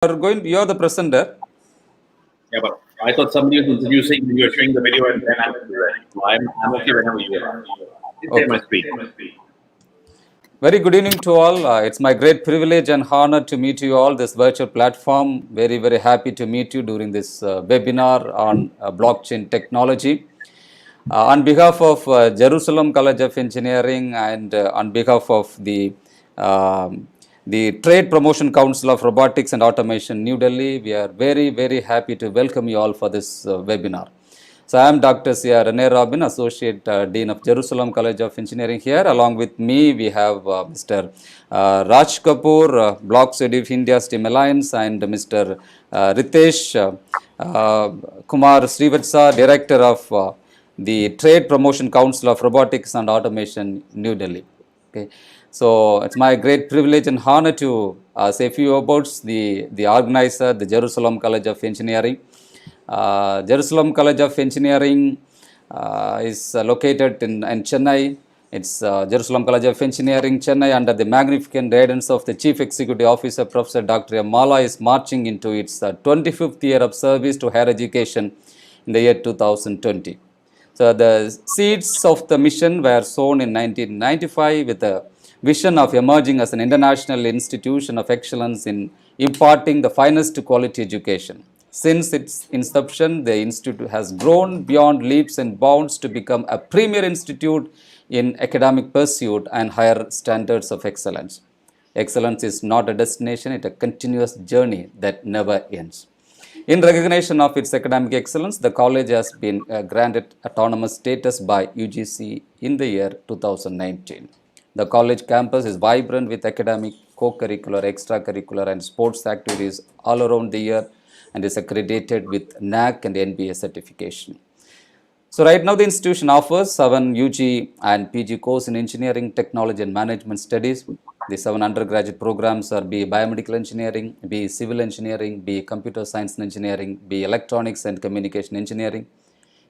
You're the presenter. Yeah, but I thought somebody was introducing, you were showing the video, and then I was ready. So I'm okay whenever you are. Please say my Okay. speed. Very good evening to all. It's my great privilege and honor to meet you all this virtual platform. Very, very happy to meet you during this webinar on blockchain technology. On behalf of Jerusalem College of Engineering and on behalf of the Trade Promotion Council of Robotics and Automation, New Delhi, we are very, very happy to welcome you all for this webinar. So I am Dr.C.R.RENE Robin, Associate Dean of Jerusalem College of Engineering here. Along with me, we have Mr.RAJ Kapoor, Blocks Edif India STEM Alliance, and Mr. Ritesh Kumar Srivatsa, Director of the Trade Promotion Council of Robotics and Automation, New Delhi. Okay. So it's my great privilege and honor to say a few about the organizer, the Jerusalem College of Engineering. Jerusalem College of Engineering is located in Chennai. It's Jerusalem College of Engineering, Chennai, under the magnificent guidance of the Chief Executive Officer, Professor Dr. Mala, is marching into its 25th year of service to higher education in the year 2020. So the seeds of the mission were sown in 1995 with a vision of emerging as an international institution of excellence in imparting the finest quality education. Since its inception, the institute has grown beyond leaps and bounds to become a premier institute in academic pursuit and higher standards of excellence. Excellence is not a destination, it's a continuous journey that never ends. In recognition of its academic excellence, the college has been granted autonomous status by UGC in the year 2019. The college campus is vibrant with academic, co-curricular, extracurricular, and sports activities all around the year and is accredited with NAC and NBA certification. So right now the institution offers 7 UG and PG courses in engineering, technology and management studies. The 7 undergraduate programs are be biomedical engineering, be civil engineering, be computer science and engineering, be electronics and communication engineering,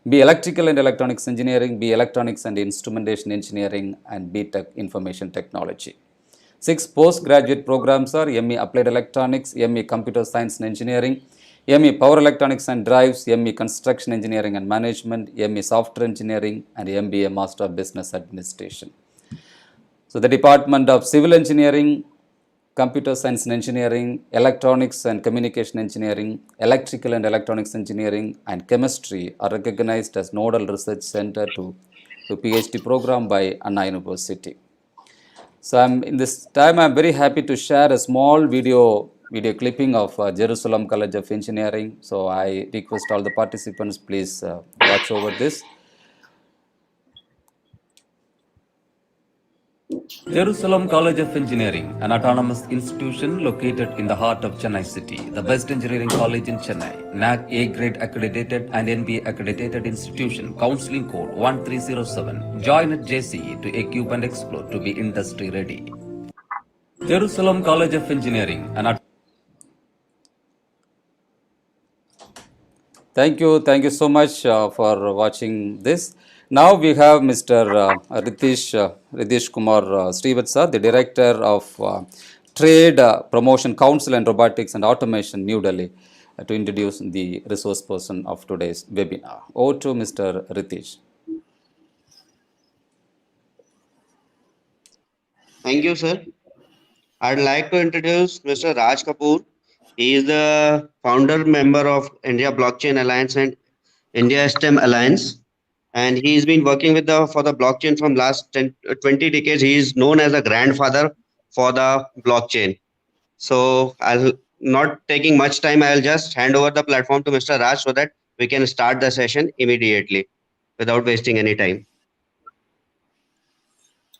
be electrical and electronics engineering, be electronics and instrumentation engineering, and B Tech information technology. 6 postgraduate programs are ME applied electronics, ME computer science and engineering, ME Power Electronics and Drives, ME Construction Engineering and Management, ME Software Engineering, and MBA Master of Business Administration. So the Department of Civil Engineering, Computer Science and Engineering, Electronics and Communication Engineering, Electrical and Electronics Engineering, and Chemistry are recognized as nodal research center to PhD program by Anna University. So in this time, I'm very happy to share a small video clipping of Jerusalem College of Engineering. So I request all the participants, please watch over this. Jerusalem College of Engineering, an autonomous institution located in the heart of Chennai city, the best engineering college in Chennai, NAC A-grade accredited and NBA accredited institution, counseling code 1307. Join at JCE to equip and explore to be industry ready. Jerusalem College of Engineering, Thank you so much for watching this. Now we have Mr. Ritesh Kumar Srivatsa, the Director of Trade Promotion Council and Robotics and Automation, New Delhi, to introduce the resource person of today's webinar. Over to Mr. Ritesh. Thank you, sir. I'd like to introduce Mr. Raj Kapoor. He is the founder member of India Blockchain Alliance and India STEM Alliance. And he's been working with for the blockchain from last 20 decades. He is known as a grandfather for the blockchain. So I'll not taking much time. I'll just hand over the platform to Mr. Raj so that we can start the session immediately without wasting any time.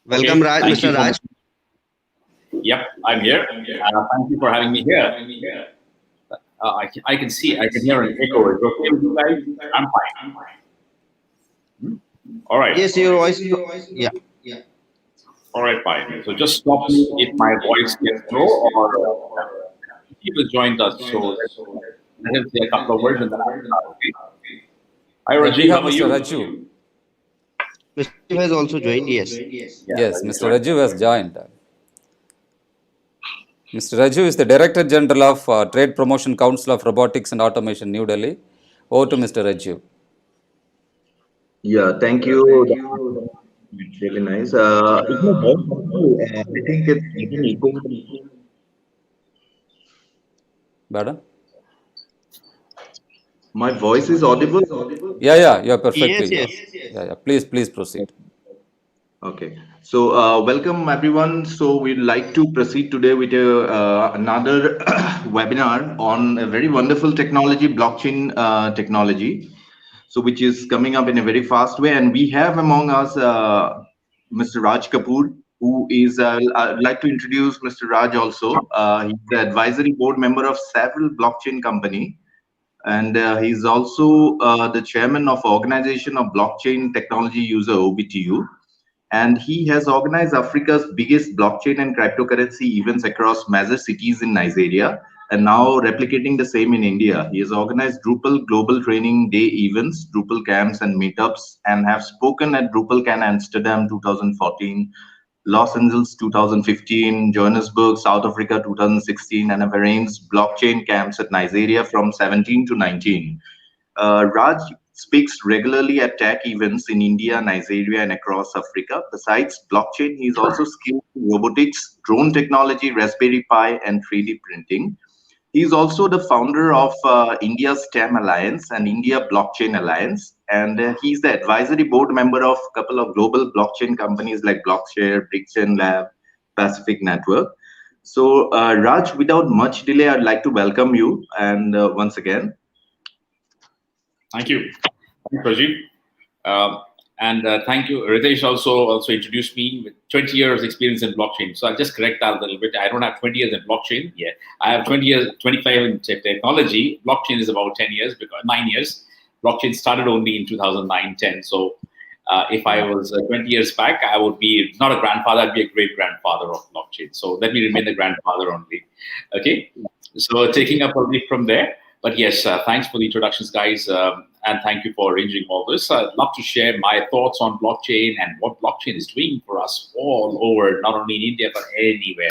Welcome, Okay, Mr. Raj. Yep, I'm here. Thank you for having me here. I can hear an echo. Is it okay with you guys? I'm fine. All right. Yes, your voice. Yeah. All right, fine. So just stop me if my voice gets low or people joined us. So let him say a couple of words and then I'll start. Okay. Hi, Rajiv. How are you? Raju. Mr. has also joined. Yes. Yes, Mr. Raju has joined. Mr. Raju is the Director General of Trade Promotion Council of Robotics and Automation, New Delhi. Over to Mr. Raju. Yeah, thank you. It's really nice. Is my voice audible? I think it's getting echo. Pardon? My voice is audible? Yeah, you are perfectly. Yes, Yeah, yes. yeah. Please proceed. Okay. So, welcome everyone. So, we'd like to proceed today with another webinar on a very wonderful technology, blockchain technology. So, which is coming up in a very fast way. And we have among us Mr. Raj Kapoor, who is, I'd like to introduce Mr. Raj also. He's the advisory board member of several blockchain company. And he's also the chairman of Organization of Blockchain Technology User, OBTU. And he has organized Africa's biggest blockchain and cryptocurrency events across major cities in Nigeria, and now replicating the same in India. He has organized Drupal Global Training Day events, Drupal camps and meetups, and have spoken at DrupalCon Amsterdam 2014, Los Angeles 2015, Johannesburg, South Africa 2016, and have arranged blockchain camps at Nigeria from 17 to 19. Raj speaks regularly at tech events in India, Nigeria, and across Africa. Besides blockchain, he is also skilled in robotics, drone technology, Raspberry Pi, and 3D printing. He is also the founder of India STEM Alliance and India Blockchain Alliance, and he's the advisory board member of a couple of global blockchain companies like Blockshare, Brixton Lab, Pacific Network. So, Raj, without much delay, I'd like to welcome you, and once again. Thank you. Thank you, Rajiv. And thank you. Ritesh also introduced me with 20 years experience in blockchain. So I'll just correct that a little bit. I don't have 20 years in blockchain. Yeah, I have 20 years, 25 in technology. Blockchain is about 10 years, because 9 years. Blockchain started only in 2009, 10. So if I was 20 years back, I would be not a grandfather, I'd be a great grandfather of blockchain. So let me remain the grandfather only. Okay. So taking up a leap from there. But yes, thanks for the introductions, guys. And thank you for arranging all this. I'd love to share my thoughts on blockchain and what blockchain is doing for us all over, not only in India, but anywhere.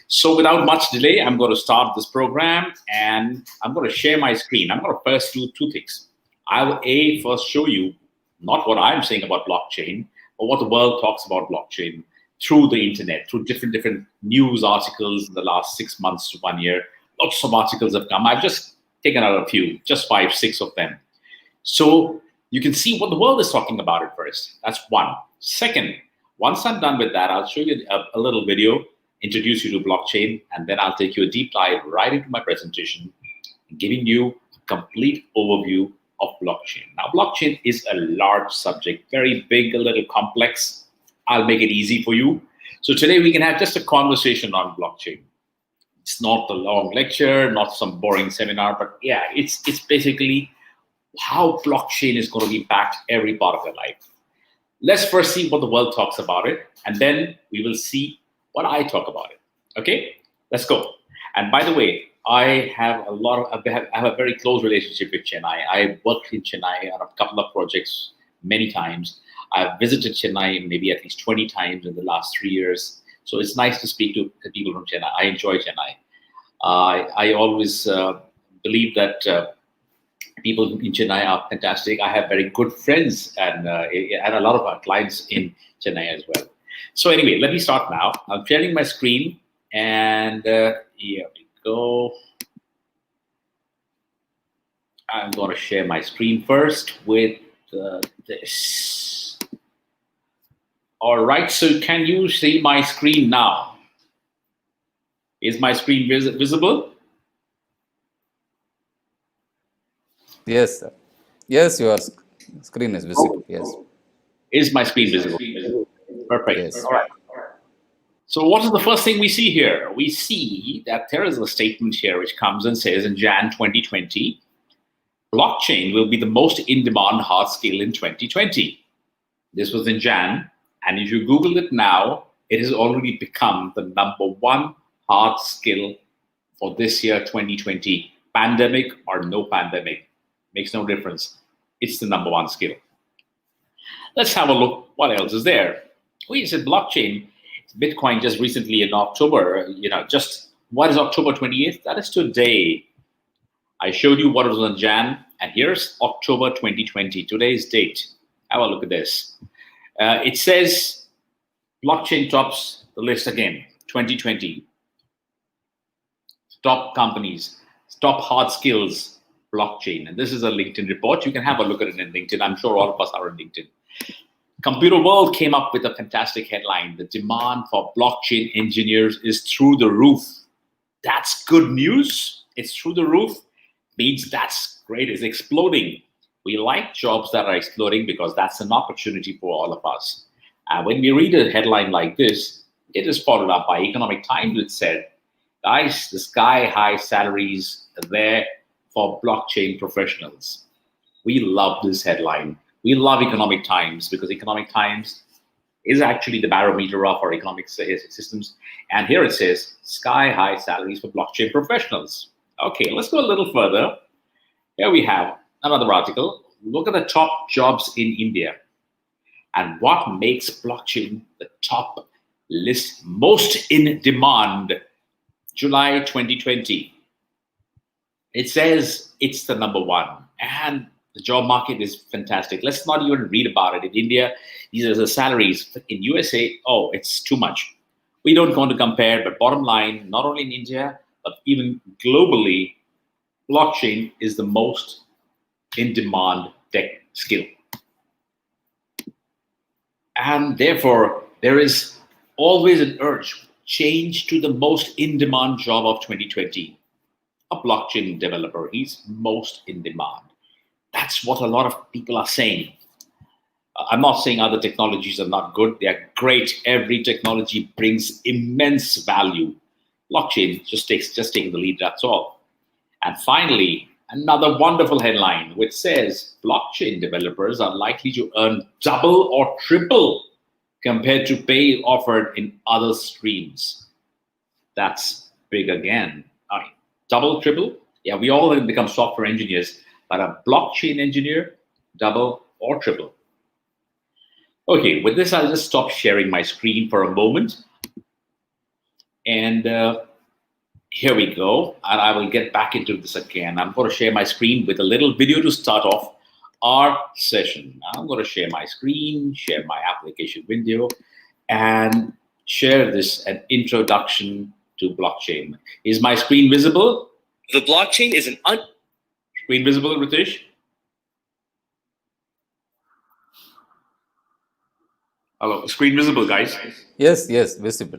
So without much delay, I'm going to start this program and I'm going to share my screen. I'm going to first do two things. I will first show you not what I'm saying about blockchain, but what the world talks about blockchain through the internet, through different news articles in the last 6 months to 1 year. Lots of articles have come. I've just taken out a few, just 5, 6 of them. So you can see what the world is talking about it first. That's one. Second, once I'm done with that, I'll show you a little video, introduce you to blockchain, and then I'll take you a deep dive right into my presentation, giving you a complete overview of blockchain. Now, blockchain is a large subject, very big, a little complex. I'll make it easy for you. So today we can have just a conversation on blockchain. It's not a long lecture, not some boring seminar, but yeah, it's basically how blockchain is going to impact every part of your life. Let's first see what the world talks about it, and then we will see what I talk about it. Okay, let's go. And by the way, I have a very close relationship with Chennai. I worked in Chennai on a couple of projects many times. I've visited Chennai maybe at least 20 times in the last 3 years. So it's nice to speak to the people from Chennai. I enjoy Chennai. I always believe that people in Chennai are fantastic. I have very good friends and a lot of our clients in Chennai as well. So anyway, let me start now. I'm sharing my screen, and here we go. I'm going to share my screen first with this. All right, so can you see my screen now? Is my screen visible? Yes, sir. Yes, your screen is visible. Yes. Is my screen visible? Perfect. Yes. All right. So what is the first thing we see here? We see that there is a statement here which comes and says in Jan 2020, blockchain will be the most in-demand hard skill in 2020. This was in Jan, and if you Google it now, it has already become the #1 hard skill for this year, 2020. Pandemic or no pandemic, makes no difference. It's the #1 skill. Let's have a look. What else is there? We said blockchain. Bitcoin just recently in October, just What is October 28th? That is today. I showed you what was on Jan, and here's October 2020, today's date. Have a look at this. It says blockchain tops the list again, 2020. Top companies, top hard skills, blockchain. And this is a LinkedIn report. You can have a look at it in LinkedIn. I'm sure all of us are on LinkedIn. Computer World came up with a fantastic headline. The demand for blockchain engineers is through the roof. That's good news. It's through the roof. Means that's great. It's exploding. We like jobs that are exploding because that's an opportunity for all of us. When we read a headline like this, it is followed up by Economic Times, which said, guys, the sky-high salaries are there for blockchain professionals. We love this headline. We love Economic Times because Economic Times is actually the barometer of our economic systems. And here it says, sky-high salaries for blockchain professionals. Okay, let's go a little further. Here we have another article. Look at the top jobs in India and what makes blockchain the top list most in demand. July 2020. It says it's the number one, and the job market is fantastic. Let's not even read about it. In India, these are the salaries. In USA, oh, it's too much. We don't want to compare, but bottom line, not only in India, but even globally, blockchain is the most in-demand tech skill. And therefore, there is always an urge, change to the most in-demand job of 2020. A blockchain developer, he's most in demand. That's what a lot of people are saying. I'm not saying other technologies are not good. They are great. Every technology brings immense value. Blockchain just taking the lead, that's all. And finally, another wonderful headline which says blockchain developers are likely to earn double or triple compared to pay offered in other streams. That's big again. All right. Double, triple? Yeah, we all become software engineers, but a blockchain engineer, double or triple. Okay, with this, I'll just stop sharing my screen for a moment. And here we go. And I will get back into this again. I'm going to share my screen with a little video to start off our session. I'm going to share my screen, share my application window, and share this an introduction to blockchain. Is my screen visible? The blockchain is an Screen visible, Ritesh? Hello, screen visible, guys. Yes, visible.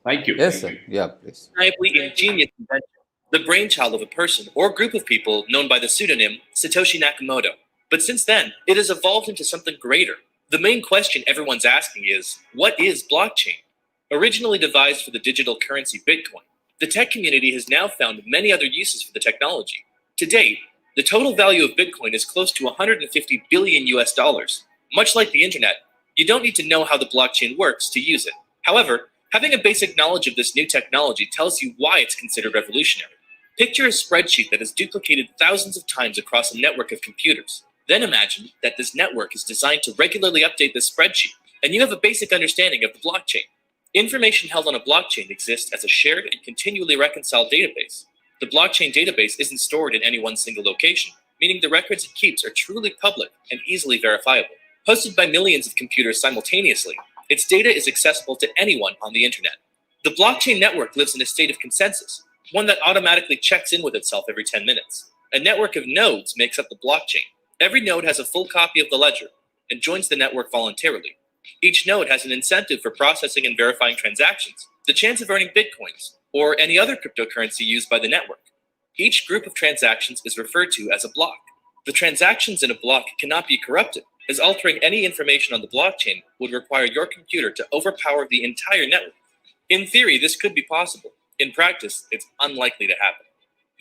Thank you. Yes, sir. Yeah, please. undeniably ingenious invention, the brainchild of a person or group of people known by the pseudonym Satoshi Nakamoto. But since then, it has evolved into something greater. The main question everyone's asking is, what is blockchain? Originally devised for the digital currency Bitcoin, the tech community has now found many other uses for the technology. To date, the total value of Bitcoin is close to 150 billion US dollars. Much like the internet, you don't need to know how the blockchain works to use it. However, having a basic knowledge of this new technology tells you why it's considered revolutionary. Picture a spreadsheet that is duplicated thousands of times across a network of computers. Then imagine that this network is designed to regularly update this spreadsheet, and you have a basic understanding of the blockchain. Information held on a blockchain exists as a shared and continually reconciled database. The blockchain database isn't stored in any one single location, meaning the records it keeps are truly public and easily verifiable. Hosted by millions of computers simultaneously, its data is accessible to anyone on the internet. The blockchain network lives in a state of consensus, one that automatically checks in with itself every 10 minutes. A network of nodes makes up the blockchain. Every node has a full copy of the ledger and joins the network voluntarily. Each node has an incentive for processing and verifying transactions, the chance of earning bitcoins, or any other cryptocurrency used by the network. Each group of transactions is referred to as a block. The transactions in a block cannot be corrupted, as altering any information on the blockchain would require your computer to overpower the entire network. In theory, this could be possible. In practice, it's unlikely to happen.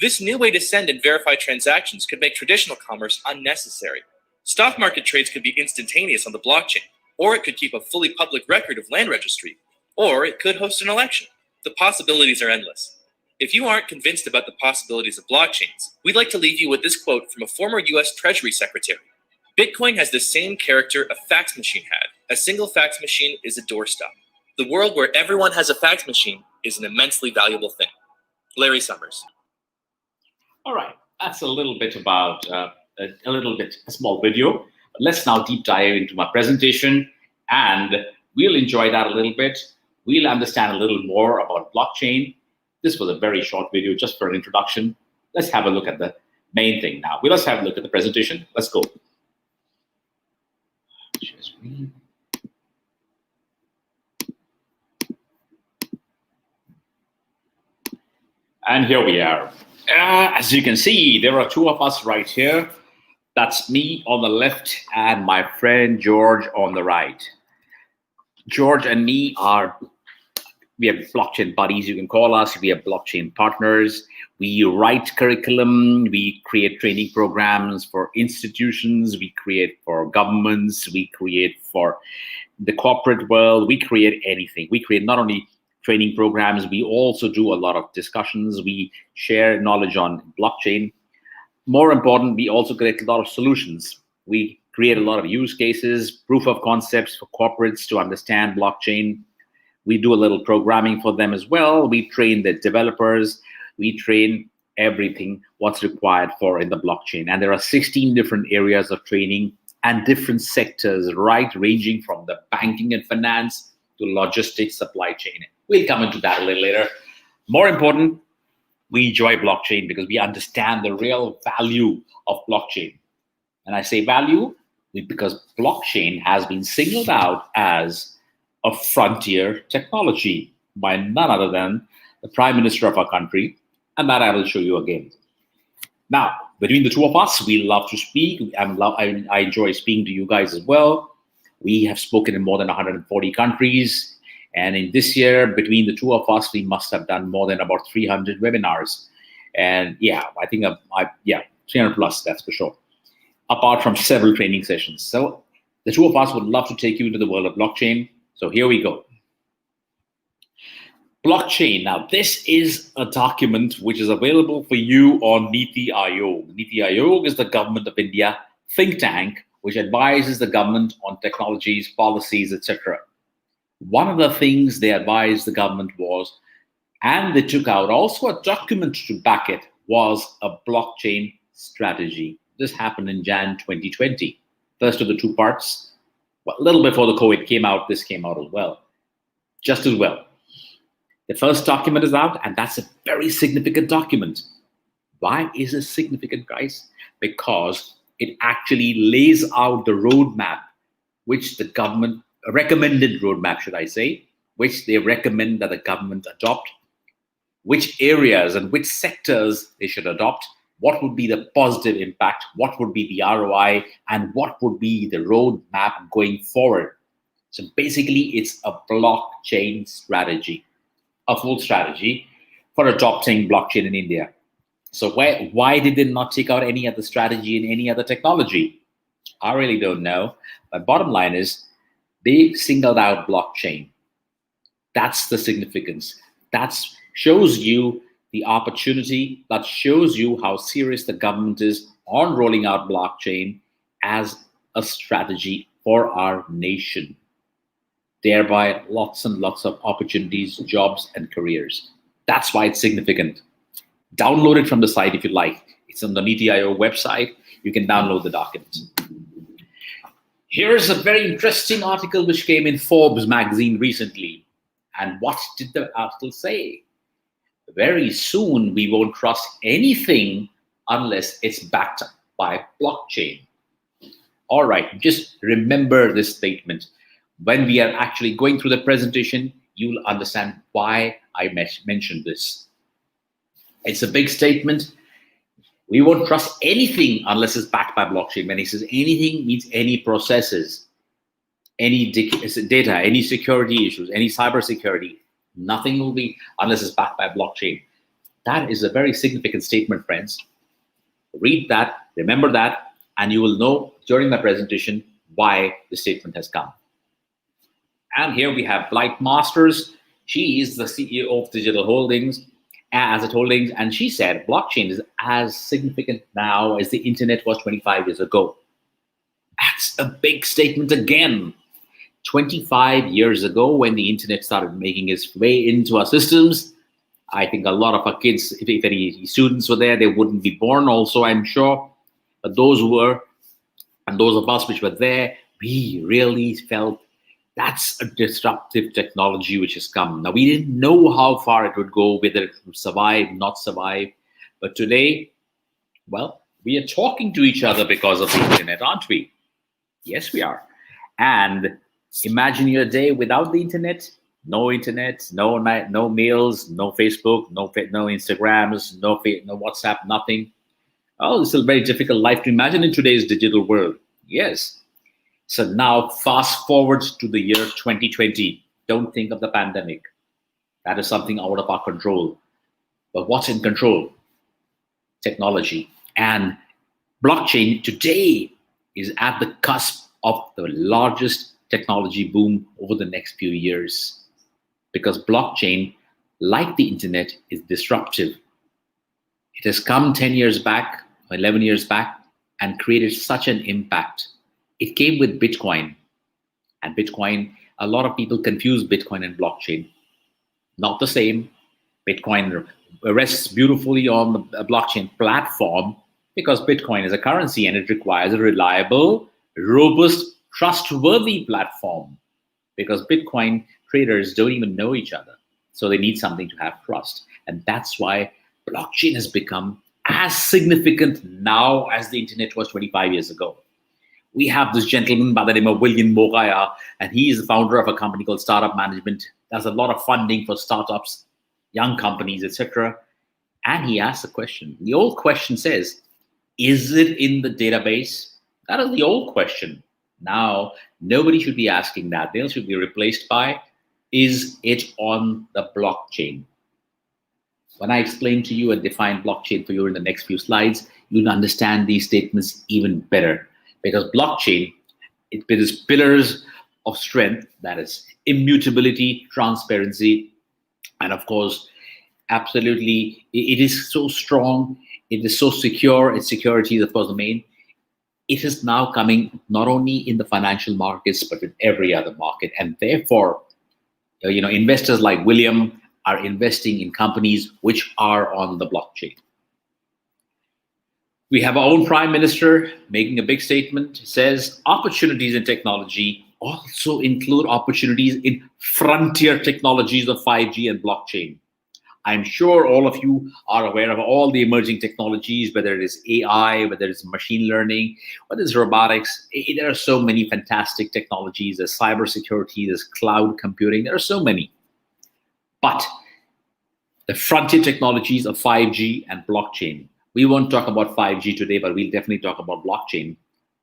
This new way to send and verify transactions could make traditional commerce unnecessary. Stock market trades could be instantaneous on the blockchain, or it could keep a fully public record of land registry, or it could host an election. The possibilities are endless. If you aren't convinced about the possibilities of blockchains, we'd like to leave you with this quote from a former US Treasury Secretary. Bitcoin has the same character a fax machine had. A single fax machine is a doorstop. The world where everyone has a fax machine is an immensely valuable thing. Larry Summers. All right, that's a little bit about a small video. Let's now deep dive into my presentation, and we'll enjoy that a little bit. We'll understand a little more about blockchain. This was a very short video just for an introduction. Let's have a look at the main thing now. Let's have a look at the presentation. Let's go. Share screen. And here we are. As you can see, there are two of us right here. That's me on the left and my friend George on the right. George and me we have blockchain buddies, you can call us. We have blockchain partners. We write curriculum. We create training programs for institutions. We create for governments. We create for the corporate world. We create anything. We create not only training programs, we also do a lot of discussions. We share knowledge on blockchain. More important, we also create a lot of solutions. We create a lot of use cases, proof of concepts for corporates to understand blockchain. We do a little programming for them as well. We train the developers. We train everything what's required for in the blockchain. And there are 16 different areas of training and different sectors, right, ranging from the banking and finance to logistics, supply chain. We'll come into that a little later. More important, we enjoy blockchain because we understand the real value of blockchain. And I say value because blockchain has been singled out as a frontier technology by none other than the Prime Minister of our country, and that I will show you again. Now, between the two of us, we love to speak. I enjoy speaking to you guys as well. We have spoken in more than 140 countries. And in this year, between the two of us, we must have done more than about 300 webinars. And yeah, I think, 300 plus, that's for sure, apart from several training sessions. So the two of us would love to take you into the world of blockchain. So here we go. Blockchain. Now, this is a document which is available for you on Niti Aayog. Niti Aayog is the Government of India think tank which advises the government on technologies, policies, etc. One of the things they advised the government was, and they took out also a document to back it, was a blockchain strategy. This happened in Jan 2020. First of the two parts, a little before the COVID came out, this came out as well, just as well. The first document is out, and that's a very significant document. Why is it significant, guys? Because it actually lays out the roadmap, which the government, a recommended roadmap, should I say, which they recommend that the government adopt, which areas and which sectors they should adopt, what would be the positive impact, what would be the ROI, and what would be the roadmap going forward. So basically, it's a blockchain strategy, a full strategy for adopting blockchain in India. So why did they not take out any other strategy in any other technology? I really don't know. But bottom line is, they singled out blockchain. That's the significance. That shows you the opportunity, that shows you how serious the government is on rolling out blockchain as a strategy for our nation. Thereby, lots and lots of opportunities, jobs, and careers. That's why it's significant. Download it from the site if you like. It's on the Niti Aayog website. You can download the document. Here's a very interesting article which came in Forbes magazine recently. And what did the article say? Very soon, we won't trust anything unless it's backed by blockchain. All right, just remember this statement. When we are actually going through the presentation, you'll understand why I mentioned this. It's a big statement. We won't trust anything unless it's backed by blockchain. When he says anything, means any processes, any data, any security issues, any cybersecurity. Nothing will be unless it's backed by blockchain. That is a very significant statement, friends. Read that, remember that, and you will know during my presentation why the statement has come. And here we have Blight Masters. She is the CEO of Digital Holdings, Asset Holdings, and she said blockchain is as significant now as the internet was 25 years ago. That's a big statement again. 25 years ago, when the internet started making its way into our systems, I think a lot of our kids, if any students were there, they wouldn't be born also, I'm sure. But those who were, and those of us which were there, we really felt that's a disruptive technology which has come. Now, we didn't know how far it would go, whether it would survive, not survive. But today, well, we are talking to each other because of the internet, aren't we? Yes, we are. And imagine your day without the internet. No mails, no Facebook, no Instagrams, no WhatsApp, nothing. Oh, it's a very difficult life to imagine in today's digital world. Yes. So now fast forward to the year 2020. Don't think of the pandemic. That is something out of our control. But what's in control? Technology. And blockchain today is at the cusp of the largest technology boom over the next few years. Because blockchain, like the internet, is disruptive. It has come 10 years back, 11 years back, and created such an impact. It came with Bitcoin. And Bitcoin, a lot of people confuse Bitcoin and blockchain. Not the same. Bitcoin rests beautifully on the blockchain platform because Bitcoin is a currency and it requires a reliable, robust, trustworthy platform, because Bitcoin traders don't even know each other. So they need something to have trust. And that's why blockchain has become as significant now as the internet was 25 years ago. We have this gentleman by the name of William Mogaya, and he is the founder of a company called Startup Management. Does a lot of funding for startups, young companies, etc. And he asked a question. The old question says, is it in the database? That is the old question. Now, nobody should be asking that. They should be replaced by, is it on the blockchain? When I explain to you and define blockchain for you in the next few slides, you'll understand these statements even better. Because blockchain, it is pillars of strength, that is immutability, transparency, and of course, absolutely, it is so strong, it is so secure, its security is of course the main. It is now coming not only in the financial markets, but in every other market. And therefore, investors like William are investing in companies which are on the blockchain. We have our own Prime Minister making a big statement. It says opportunities in technology also include opportunities in frontier technologies of 5G and blockchain. I'm sure all of you are aware of all the emerging technologies, whether it is AI, whether it's machine learning, whether it's robotics. There are so many fantastic technologies. There's cybersecurity, there's cloud computing. There are so many. But the frontier technologies of 5G and blockchain. We won't talk about 5G today, but we'll definitely talk about blockchain.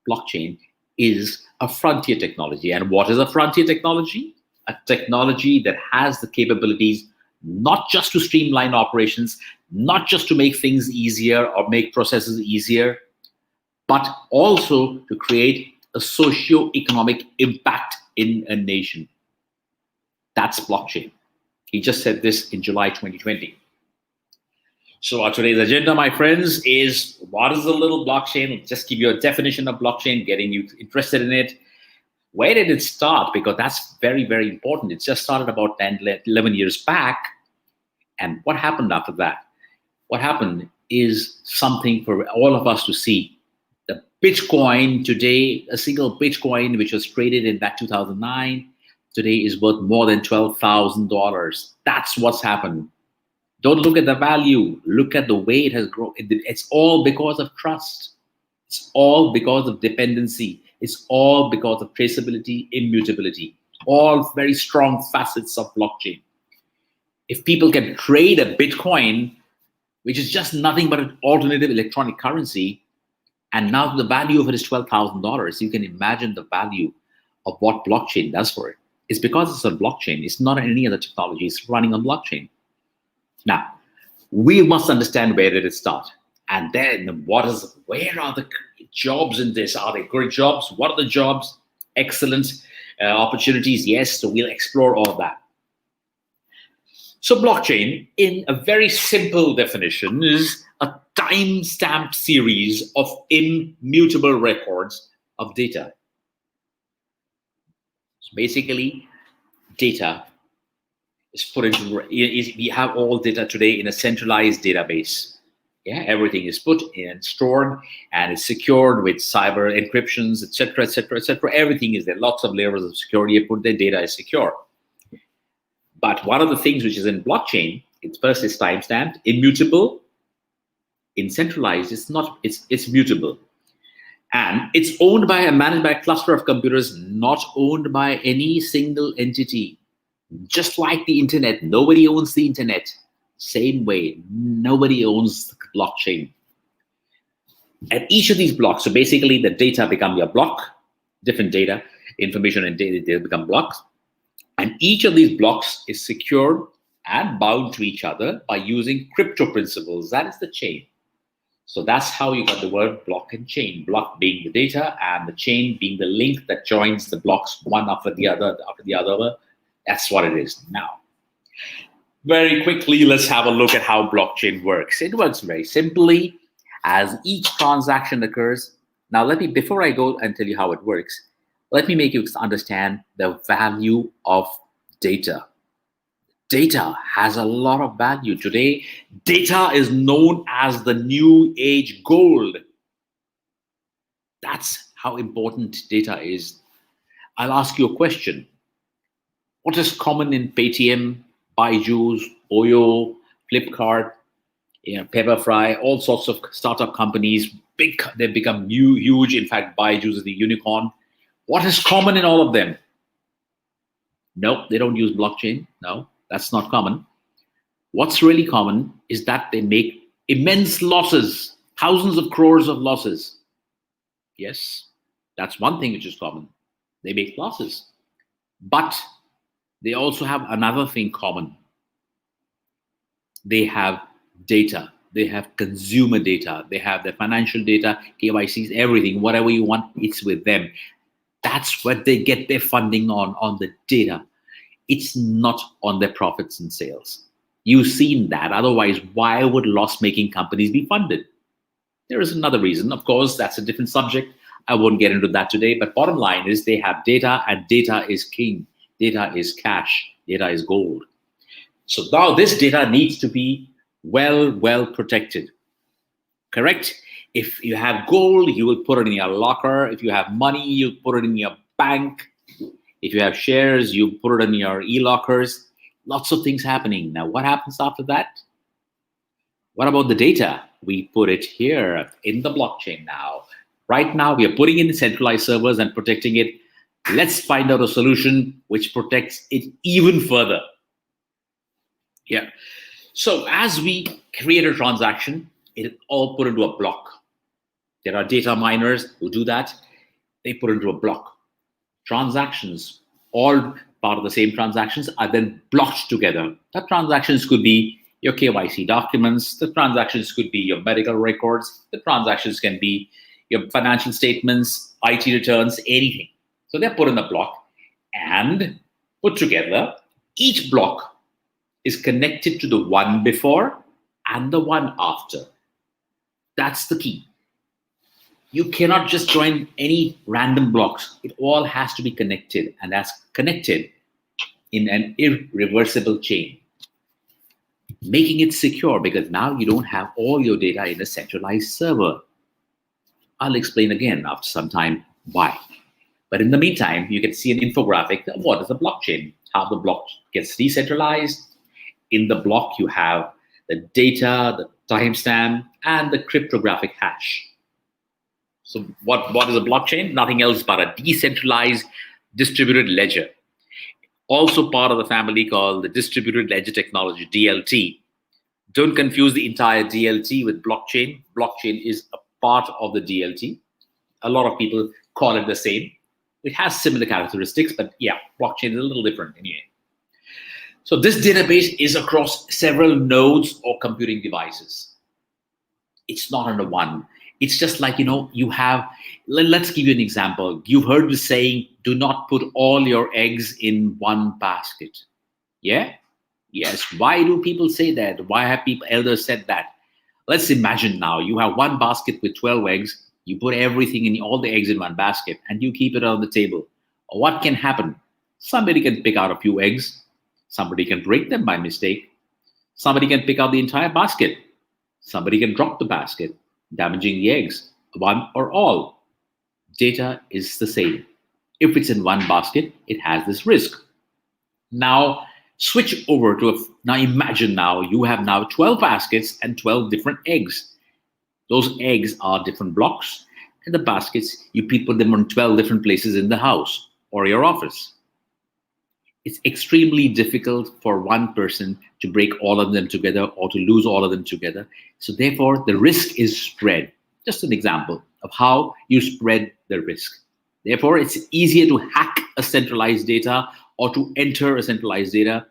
Blockchain is a frontier technology. And what is a frontier technology? A technology that has the capabilities not just to streamline operations, not just to make things easier or make processes easier, but also to create a socio-economic impact in a nation. That's blockchain. He just said this in July 2020. So today's agenda, my friends, is what is a little blockchain? I'll just give you a definition of blockchain, getting you interested in it. Where did it start? Because that's very, very important. It just started about 10, 11 years back. And what happened after that? What happened is something for all of us to see. The Bitcoin today, a single Bitcoin, which was traded in that 2009, today is worth more than $12,000. That's what's happened. Don't look at the value. Look at the way it has grown. It's all because of trust. It's all because of dependency. It's all because of traceability, immutability. All very strong facets of blockchain. If people can trade a Bitcoin, which is just nothing but an alternative electronic currency, and now the value of it is $12,000, you can imagine the value of what blockchain does for it. It's because it's a blockchain. It's not any other technology. It's running on blockchain. Now, we must understand where did it start, and then where are the jobs in this? Are they good jobs? What are the jobs? Excellent opportunities. Yes, so we'll explore all that. So blockchain, in a very simple definition, is a time-stamped series of immutable records of data. So basically, data is put into, we have all data today in a centralized database. Yeah, everything is put in, stored, and it's secured with cyber encryptions, etc., etc., etc. Everything is there. Lots of layers of security. You put the data is secure. But one of the things which is in blockchain, it's first is timestamped, immutable. In centralized, it's not. It's mutable, and it's owned by and managed by a cluster of computers, not owned by any single entity. Just like the internet, nobody owns the internet. Same way, nobody owns the blockchain. And each of these blocks, so basically the data become your block, different data, information and data, they become blocks. And each of these blocks is secured and bound to each other by using crypto principles. That is the chain. So that's how you got the word block and chain. Block being the data and the chain being the link that joins the blocks one after the other, after the other. That's what it is now. Very quickly, let's have a look at how blockchain works. It works very simply as each transaction occurs. Now, before I go and tell you how it works, let me make you understand the value of data. Data has a lot of value. Today, data is known as the new age gold. That's how important data is. I'll ask you a question. What is common in Paytm, Byju's, Oyo, Flipkart, Pepperfry, all sorts of startup companies? Big, they've become huge. In fact, Byju's is the unicorn. What is common in all of them? Nope, they don't use blockchain. No, that's not common. What's really common is that they make immense losses, thousands of crores of losses. Yes, that's one thing which is common. They make losses. But they also have another thing common. They have data. They have consumer data. They have their financial data, KYCs, everything, whatever you want, it's with them. That's what they get their funding on the data. It's not on their profits and sales. You've seen that. Otherwise, why would loss-making companies be funded? There is another reason. Of course, that's a different subject. I won't get into that today. But bottom line is they have data, and data is king. Data is cash. Data is gold. So now this data needs to be well protected. Correct? If you have gold, you will put it in your locker. If you have money, you put it in your bank. If you have shares, you put it in your e-lockers. Lots of things happening. Now, what happens after that? What about the data? We put it here in the blockchain now. Right now, we are putting in the centralized servers and protecting it. Let's find out a solution which protects it even further. Yeah. So as we create a transaction, it is all put into a block. There are data miners who do that. They put into a block. Transactions, all part of the same transactions, are then blocked together. The transactions could be your KYC documents. The transactions could be your medical records. The transactions can be your financial statements, IT returns, anything. So they're put in a block and put together. Each block is connected to the one before and the one after. That's the key. You cannot just join any random blocks. It all has to be connected, and that's connected in an irreversible chain, making it secure because now you don't have all your data in a centralized server. I'll explain again after some time why. But in the meantime, you can see an infographic of what is a blockchain, how the block gets decentralized. In the block, you have the data, the timestamp, and the cryptographic hash. So what is a blockchain? Nothing else but a decentralized distributed ledger. Also part of the family called the distributed ledger technology, DLT. Don't confuse the entire DLT with blockchain. Blockchain is a part of the DLT. A lot of people call it the same. It has similar characteristics, but yeah, blockchain is a little different anyway. So this database is across several nodes or computing devices. It's not under one. It's just like, you have, let's give you an example. You've heard the saying, do not put all your eggs in one basket. Yeah? Yes. Why do people say that? Why have elders said that? Let's imagine now you have one basket with 12 eggs. You put everything in, all the eggs in one basket, and you keep it on the table. What can happen? Somebody can pick out a few eggs. Somebody can break them by mistake. Somebody can pick out the entire basket. Somebody can drop the basket, damaging the eggs, one or all. Data is the same. If it's in one basket, it has this risk. Now, switch over to now imagine now you have now 12 baskets and 12 different eggs. Those eggs are different blocks, and the baskets, you put them on 12 different places in the house or your office. It's extremely difficult for one person to break all of them together or to lose all of them together. So therefore, the risk is spread. Just an example of how you spread the risk. Therefore, it's easier to hack a centralized data or to enter a centralized data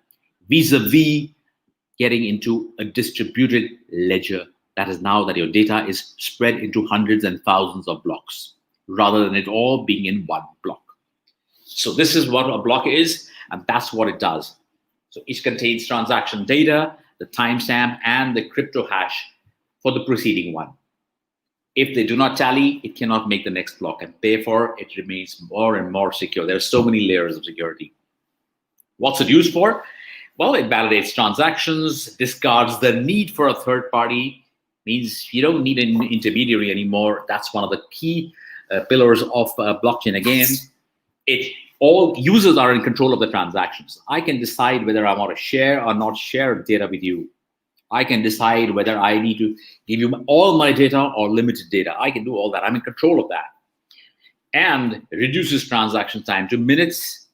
vis-a-vis getting into a distributed ledger. That is now that your data is spread into hundreds and thousands of blocks rather than it all being in one block. So this is what a block is, and that's what it does. So each contains transaction data, the timestamp, and the crypto hash for the preceding one. If they do not tally, it cannot make the next block, and therefore it remains more and more secure. There are so many layers of security. What's it used for? Well, it validates transactions, discards the need for a third party, means you don't need an intermediary anymore. That's one of the key pillars of blockchain. Again, all users are in control of the transactions. I can decide whether I want to share or not share data with you. I can decide whether I need to give you all my data or limited data. I can do all that. I'm in control of that. And reduces transaction time to minutes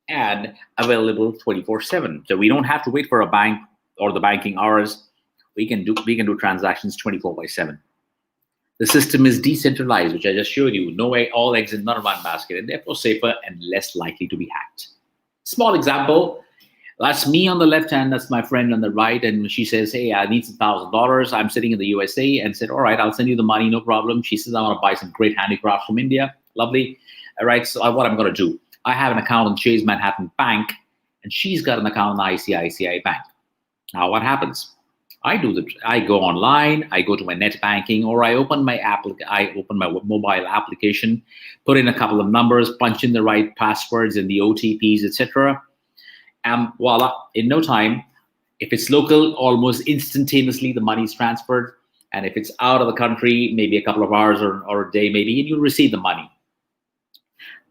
and available 24/7. So we don't have to wait for a bank or the banking hours. We can do transactions 24/7. The system is decentralized, which I just showed you. No way, all eggs in not one basket, and therefore safer and less likely to be hacked. Small example. That's me on the left hand, that's my friend on the right, and she says, hey, I need some $1,000. I'm sitting in the USA, and said, all right, I'll send you the money, no problem. She says, I want to buy some great handicrafts from India. Lovely. All right, so what I'm going to do, I have an account in Chase Manhattan Bank, and she's got an account in ICICI Bank. Now what happens? I go online, I go to my net banking, or I open my mobile application, put in a couple of numbers, punch in the right passwords and the OTPs, etc. And voila, in no time, if it's local, almost instantaneously the money is transferred. And if it's out of the country, maybe a couple of hours or a day, maybe, and you'll receive the money.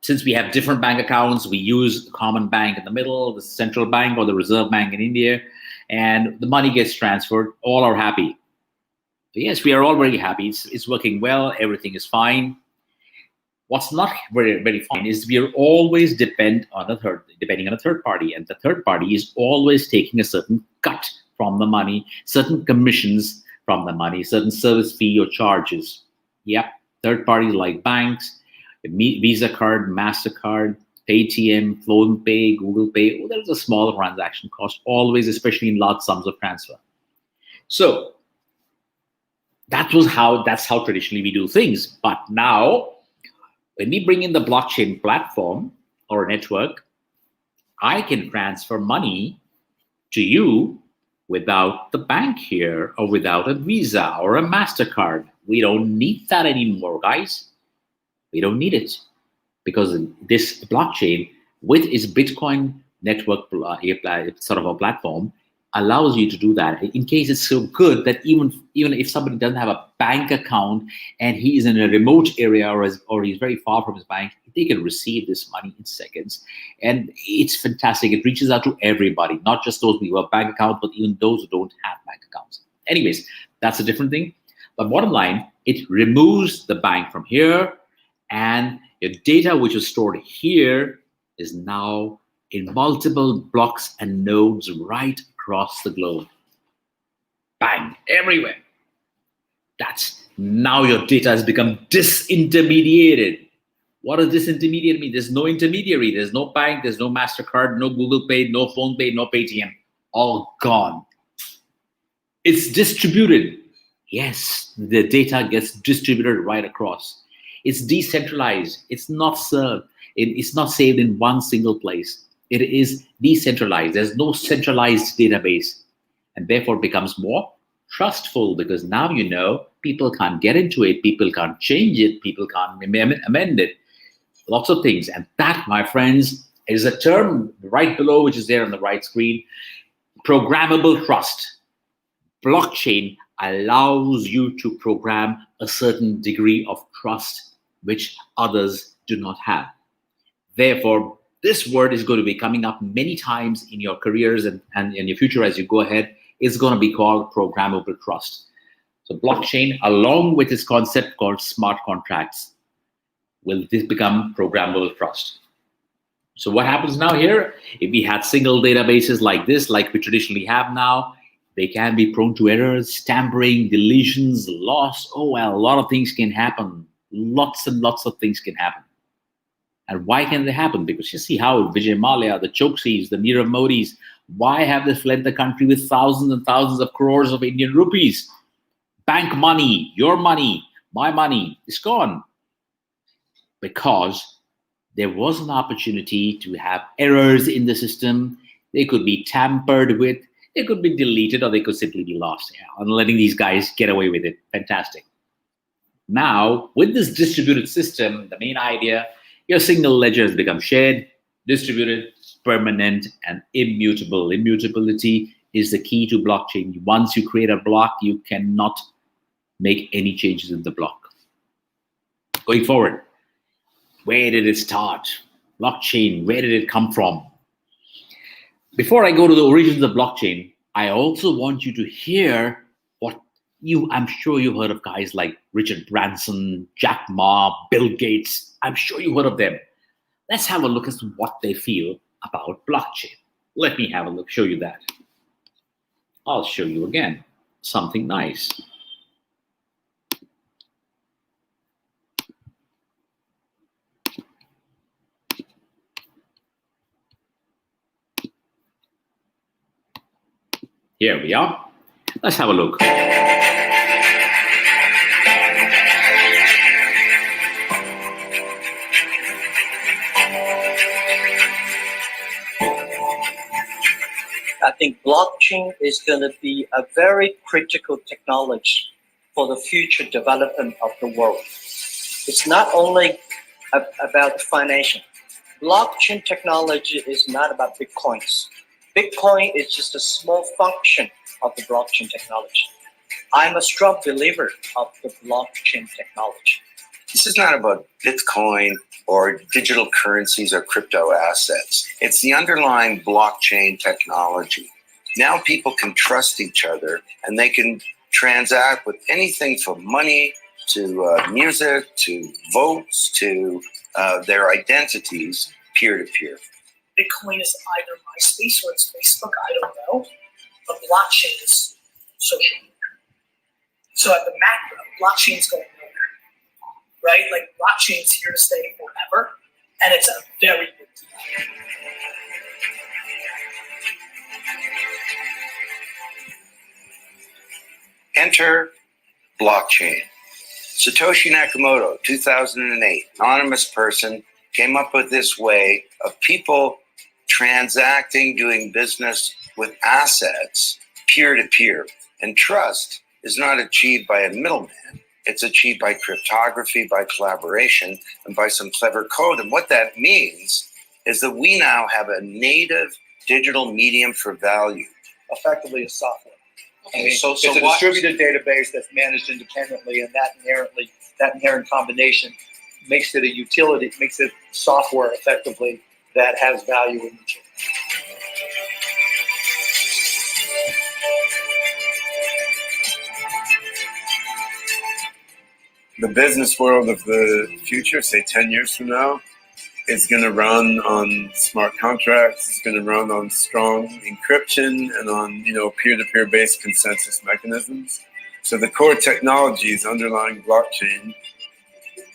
Since we have different bank accounts, we use the common bank in the middle, the central bank or the Reserve Bank in India, and the money gets transferred. All are happy. Yes, we are all very happy. It's working well. Everything is fine. What's not very, very fine is we are always depending on a third party, and the third party is always taking a certain cut from the money, certain commissions from the money, certain service fee or charges. Yep, third parties like banks, Visa card, MasterCard, Paytm, PhonePe, Google Pay. There's a small transaction cost always, especially in large sums of transfer. So that's how traditionally we do things. But now, when we bring in the blockchain platform or network, I can transfer money to you without the bank here or without a Visa or a MasterCard. We don't need that anymore, guys. We don't need it because this blockchain with its Bitcoin network sort of a platform allows you to do that. In case it's so good that even if somebody doesn't have a bank account and he is in a remote area or he's very far from his bank, they can receive this money in seconds. And it's fantastic. It reaches out to everybody, not just those who have bank accounts, but even those who don't have bank accounts. Anyways, that's a different thing. But bottom line, it removes the bank from here, and your data which is stored here is now in multiple blocks and nodes right across the globe. Bang, everywhere. That's now your data has become disintermediated. What does disintermediate mean? There's no intermediary. There's no bank. There's no MasterCard, no Google Pay, no PhonePe, no Paytm. All gone. It's distributed. Yes, the data gets distributed right across. It's decentralized. It's not served. It's not saved in one single place. It is decentralized. There's no centralized database, and therefore it becomes more trustful because now you know people can't get into it, people can't change it, people can't amend it. Lots of things. And that, my friends, Is a term right below, which is there on the right screen, programmable trust. Blockchain allows you to program a certain degree of trust which others do not have. Therefore, this word is going to be coming up many times in your careers and in your future as you go ahead. It's going to be called programmable trust. So blockchain, along with this concept called smart contracts, will this become programmable trust. So what happens now here? If we had single databases like this, like we traditionally have now, they can be prone to errors, tampering, deletions, loss. Oh, well, a lot of things can happen. Lots and lots of things can happen. And why can they happen? Because you see how Vijay Mallya, the Choksis, the Nirav Modis, why have they fled the country with thousands and thousands of crores of Indian rupees? Bank money, your money, my money is gone. Because there was an opportunity to have errors in the system. They could be tampered with, they could be deleted, or they could simply be lost. Yeah, and letting these guys get away with it. Fantastic. Now, with this distributed system, the main idea, your single ledger has become shared, distributed, permanent, and immutable. Immutability is the key to blockchain. Once you create a block, you cannot make any changes in the block. Going forward, where did it start? Blockchain, where did it come from? Before I go to the origins of blockchain, I also want you to hear what I'm sure you've heard of guys like Richard Branson, Jack Ma, Bill Gates. I'm sure you've heard of them. Let's have a look at what they feel about blockchain. Let me have a look, show you that. I'll show you again something nice. Here we are. Let's have a look. I think blockchain is going to be a very critical technology for the future development of the world. It's not only about financial. Blockchain technology is not about Bitcoins. Bitcoin is just a small function of the blockchain technology. I'm a strong believer of the blockchain technology. This is not about Bitcoin or digital currencies or crypto assets. It's the underlying blockchain technology. Now people can trust each other and they can transact with anything from money to music to votes to their identities peer-to-peer. Bitcoin is either MySpace or it's Facebook, I don't know. But blockchain is social media. So at the macro, blockchain is going nowhere. Right? Like blockchain is here to stay forever, and it's a very big deal. Enter blockchain. Satoshi Nakamoto, 2008, anonymous person, came up with this way of people transacting, doing business with assets peer-to-peer. And trust is not achieved by a middleman. It's achieved by cryptography, by collaboration, and by some clever code. And what that means is that we now have a native digital medium for value. Effectively a software. Okay, I mean, so it's a distributed database that's managed independently, and that inherent combination makes it a utility, makes it software effectively that has value in each other. The business world of the future, say 10 years from now, is going to run on smart contracts. It's going to run on strong encryption and on, peer-to-peer based consensus mechanisms. So the core technologies underlying blockchain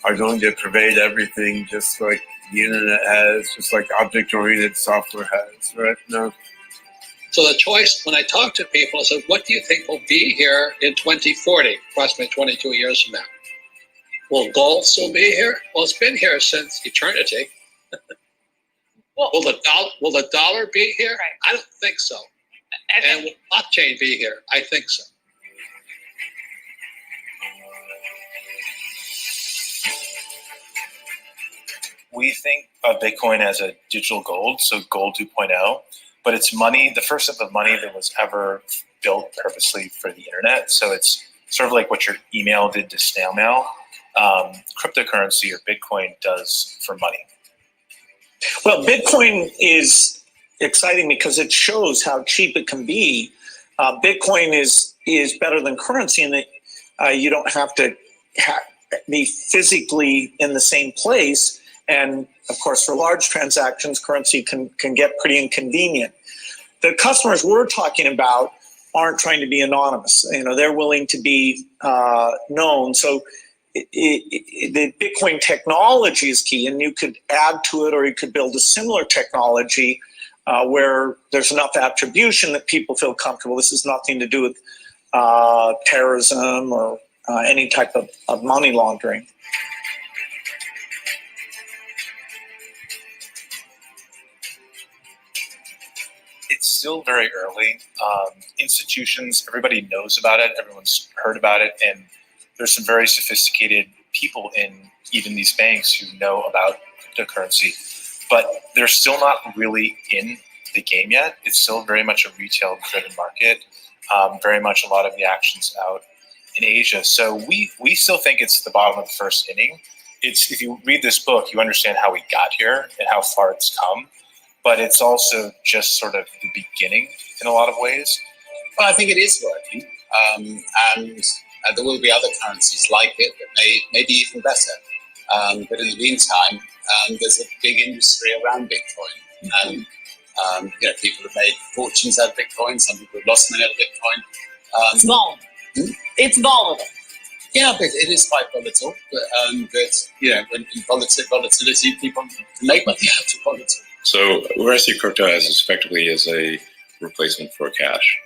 are going to pervade everything, just like the internet has, just like object-oriented software has, right? No. So the choice, when I talk to people, I said, what do you think will be here in 2040, approximately 22 years from now? Will gold still be here? Well, it's been here since eternity. Will the dollar be here? Right. I don't think so. And will blockchain be here? I think so. we think of Bitcoin as a digital gold, so gold 2.0, but it's money, the first step of money that was ever built purposely for the internet. So it's sort of like what your email did to snail mail. Cryptocurrency or Bitcoin does for money. Well, Bitcoin is exciting because it shows how cheap it can be. Bitcoin is better than currency in that you don't have to be physically in the same place. And of course, for large transactions, currency can get pretty inconvenient. The customers we're talking about aren't trying to be anonymous. You know, they're willing to be known. So the Bitcoin technology is key, and you could add to it, or you could build a similar technology where there's enough attribution that people feel comfortable. This has nothing to do with terrorism or any type of money laundering. It's still very early. Institutions, everybody knows about it, everyone's heard about it, and there's some very sophisticated people in even these banks who know about cryptocurrency, but they're still not really in the game yet. It's still very much a retail-driven market, very much a lot of the actions out in Asia. So we still think it's the bottom of the first inning. If you read this book, you understand how we got here and how far it's come, but it's also just sort of the beginning in a lot of ways. Well, I think it is working, and there will be other currencies like it that may be even better. But in the meantime, there's a big industry around Bitcoin, and you know, people have made fortunes out of Bitcoin. Some people have lost money out of Bitcoin. It's volatile. It's volatile. Yeah, but it is quite volatile. But you know, when in volatility, people can make money out of volatility. So where I see crypto as effectively as a replacement for cash,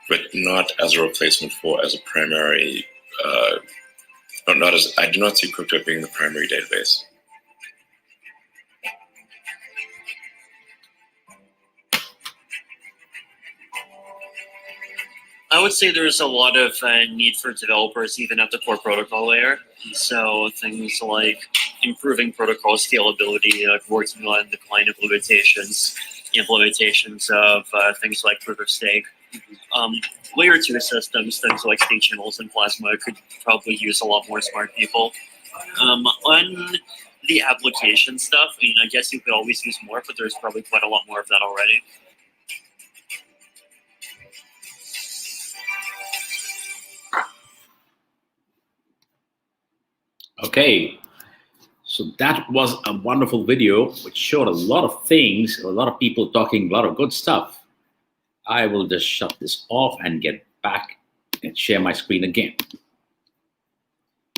but not as a replacement for as a primary. I do not see crypto being the primary database. I would say there's a lot of need for developers even at the core protocol layer. So things like improving protocol scalability, working on the client implementations of things like proof of stake. Layer 2 systems, things like state channels and Plasma, could probably use a lot more smart people. On the application stuff, I mean, I guess you could always use more, but there's probably quite a lot more of that already. Okay, so that was a wonderful video which showed a lot of things, a lot of people talking a lot of good stuff. I will just shut this off and get back and share my screen again.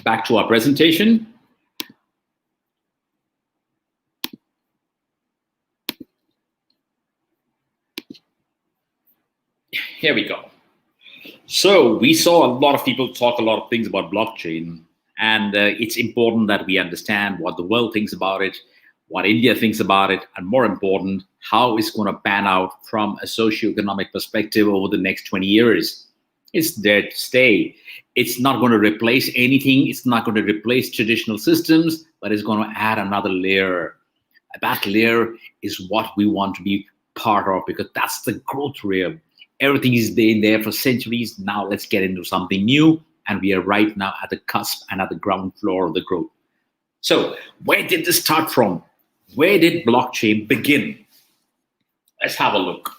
Back to our presentation. Here we go. So we saw a lot of people talk a lot of things about blockchain. And it's important that we understand what the world thinks about it, what India thinks about it, and more important, how it's going to pan out from a socioeconomic perspective over the next 20 years. It's there to stay. It's not going to replace anything. It's not going to replace traditional systems, but it's going to add another layer. That layer is what we want to be part of, because that's the growth layer. Everything has been there for centuries. Now let's get into something new. And we are right now at the cusp and at the ground floor of the growth. So where did this start from? Where did blockchain begin? Let's have a look.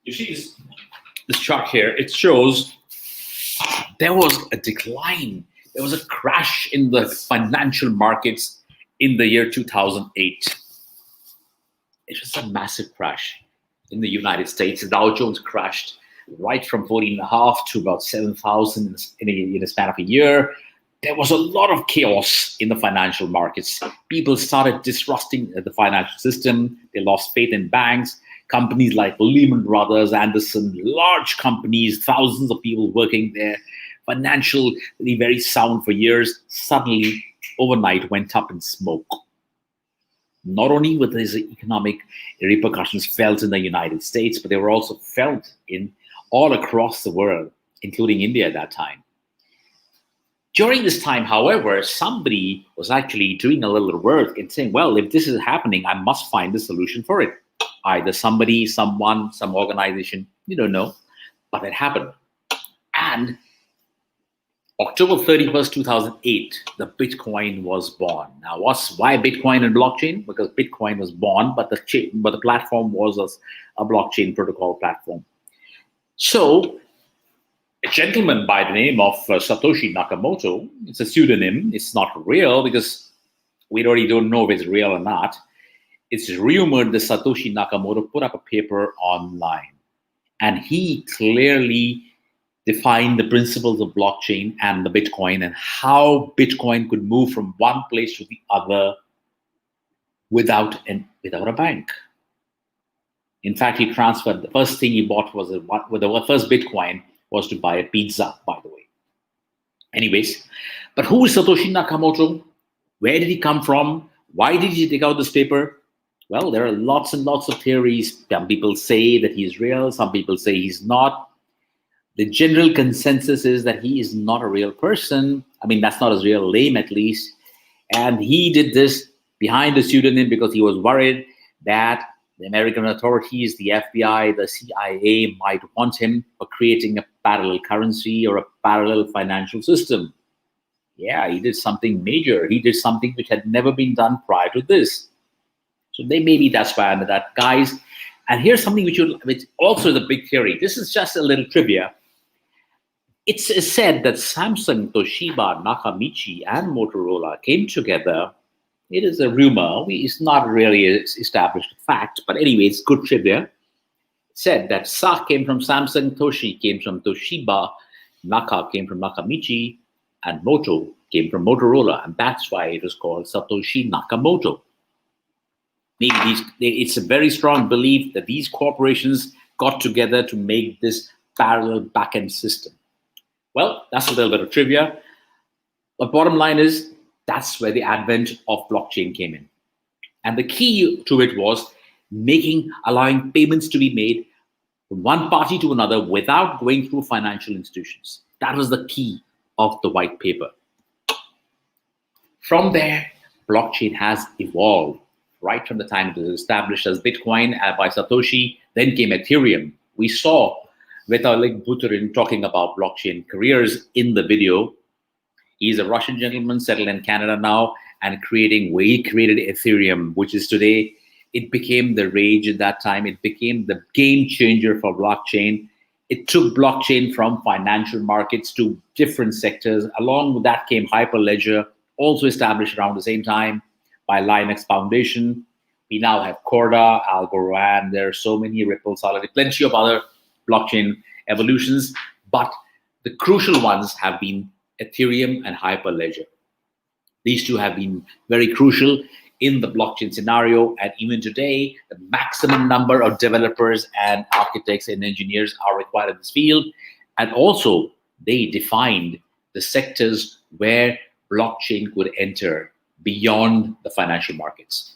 You see this chart here, it shows there was a decline. There was a crash in the financial markets in the year 2008. It was a massive crash in the United States. The Dow Jones crashed right from 14.5 to about 7,000 in a span of a year. There was a lot of chaos in the financial markets. People started distrusting the financial system. They lost faith in banks. Companies like Lehman Brothers, Anderson, large companies, thousands of people working there, financially very sound for years, suddenly overnight went up in smoke. Not only were these economic repercussions felt in the United States, but they were also felt in all across the world, including India at that time. During this time, however, somebody was actually doing a little work and saying, well, if this is happening, I must find the solution for it. Either somebody, someone, some organization, you don't know, but it happened. And October 31st, 2008, the Bitcoin was born. Now, why Bitcoin and blockchain? Because Bitcoin was born, but the platform was a blockchain protocol platform. So a gentleman by the name of Satoshi Nakamoto, it's a pseudonym, it's not real because we already don't know if it's real or not. It's rumored that Satoshi Nakamoto put up a paper online, and he clearly defined the principles of blockchain and the Bitcoin and how Bitcoin could move from one place to the other without a bank. In fact, he transferred, the first thing he bought was the first Bitcoin was to buy a pizza, by the way. Anyways, but who is Satoshi Nakamoto? Where did he come from? Why did he take out this paper? Well, there are lots and lots of theories. Some people say that he's real. Some people say he's not. The general consensus is that he is not a real person. I mean, that's not his real name, at least. And he did this behind a pseudonym because he was worried that the American authorities, the FBI, the CIA might want him for creating a parallel currency or a parallel financial system. Yeah, he did something major. He did something which had never been done prior to this. So maybe that's why I'm that, guys. And here's something which also is a big theory. This is just a little trivia. It's said that Samsung, Toshiba, Nakamichi, and Motorola came together. It is a rumor. It's not really an established fact, but anyway, it's good trivia. It said that Sa came from Samsung, Toshi came from Toshiba, Naka came from Nakamichi, and Moto came from Motorola, and that's why it was called Satoshi Nakamoto. Maybe it's a very strong belief that these corporations got together to make this parallel backend system. Well, that's a little bit of trivia. But bottom line is, that's where the advent of blockchain came in. And the key to it was allowing payments to be made from one party to another without going through financial institutions. That was the key of the white paper. From there, blockchain has evolved. Right from the time it was established as Bitcoin by Satoshi, then came Ethereum. We saw Vitalik Buterin talking about blockchain careers in the video. He's a Russian gentleman settled in Canada now and he created Ethereum, which is today, it became the rage at that time. It became the game changer for blockchain. It took blockchain from financial markets to different sectors. Along with that came Hyperledger, also established around the same time by Linux Foundation. We now have Corda, Algorand. There are so many, Ripple, Solidity, plenty of other blockchain evolutions, but the crucial ones have been Ethereum and Hyperledger. These two have been very crucial in the blockchain scenario, and even today, the maximum number of developers and architects and engineers are required in this field, and also they defined the sectors where blockchain could enter beyond the financial markets.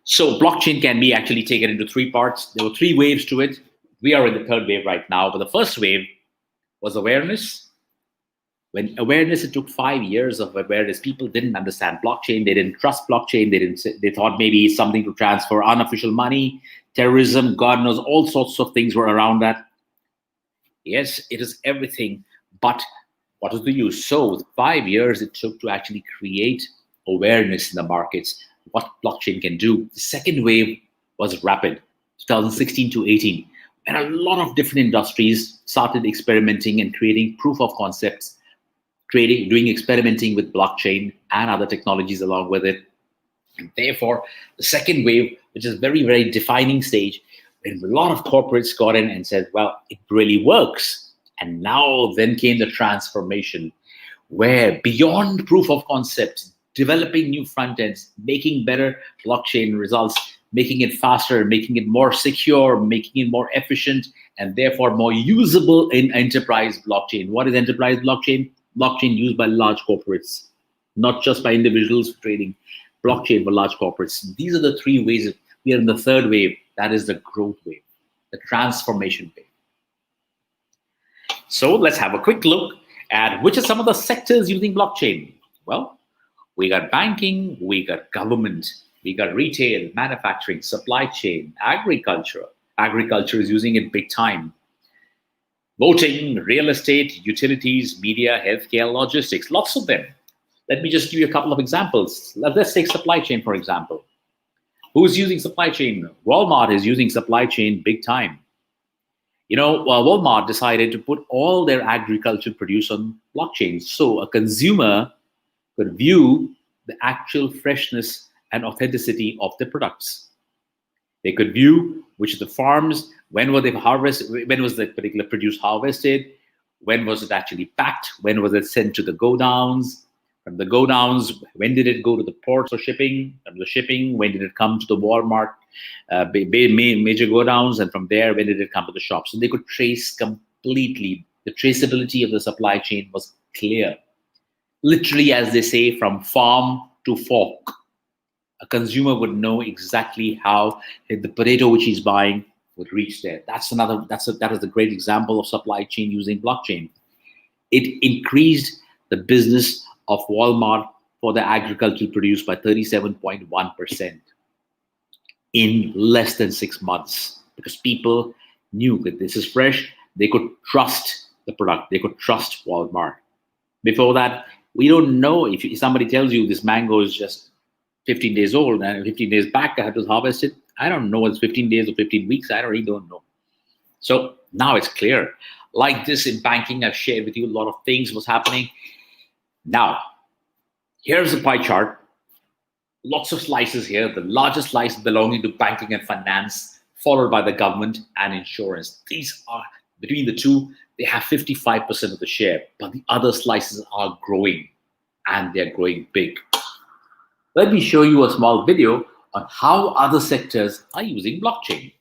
So blockchain can be actually taken into three parts. There were three waves to it. We are in the third wave right now, but the first wave was awareness. When awareness, it took 5 years of awareness. People didn't understand blockchain. They didn't trust blockchain. They thought maybe it's something to transfer unofficial money, terrorism, God knows, all sorts of things were around that. Yes, it is everything, but what is the use? So 5 years it took to actually create awareness in the markets, what blockchain can do. The second wave was rapid, 2016 to 18. And a lot of different industries started experimenting and creating proof of concepts, doing experimenting with blockchain and other technologies along with it. And therefore, the second wave, which is very, very defining stage, when a lot of corporates got in and said, well, it really works. And now then came the transformation where beyond proof of concept, developing new front ends, making better blockchain results, making it faster, making it more secure, making it more efficient, and therefore more usable in enterprise blockchain. What is enterprise blockchain? Blockchain used by large corporates, not just by individuals trading. Blockchain for large corporates. These are the three ways. We are in the third wave. That is the growth wave, the transformation wave. So let's have a quick look And which are some of the sectors using blockchain? Well, we got banking, we got government, we got retail, manufacturing, supply chain, agriculture. Agriculture is using it big time. Voting, real estate, utilities, media, healthcare, logistics, lots of them. Let me just give you a couple of examples. Let's take supply chain, for example. Who's using supply chain? Walmart is using supply chain big time. You know, Walmart decided to put all their agriculture produce on blockchain, so a consumer could view the actual freshness and authenticity of the products. They could view which of the farms, when were they harvested, when was the particular produce harvested, when was it actually packed, when was it sent to the godowns, from the godowns, when did it go to the ports for shipping, from the shipping, when did it come to the Walmart major godowns, and from there, when did it come to the shops? So they could trace completely. The traceability of the supply chain was clear. Literally, as they say, from farm to fork. A consumer would know exactly how the potato which he's buying would reach there. That is a great example of supply chain using blockchain. It increased the business of Walmart for the agricultural produce by 37.1% in less than 6 months, because people knew that this is fresh. They could trust the product. They could trust Walmart. Before that, we don't know if somebody tells you this mango is just 15 days old and 15 days back I had to harvest it. I don't know whether it's 15 days or 15 weeks. I really don't know. So now it's clear. Like this in banking, I've shared with you a lot of things what's happening. Now, here's a pie chart. Lots of slices here. The largest slice belonging to banking and finance, followed by the government and insurance. These are, between the two, they have 55% of the share, but the other slices are growing, and they're growing big. Let me show you a small video on how other sectors are using blockchain.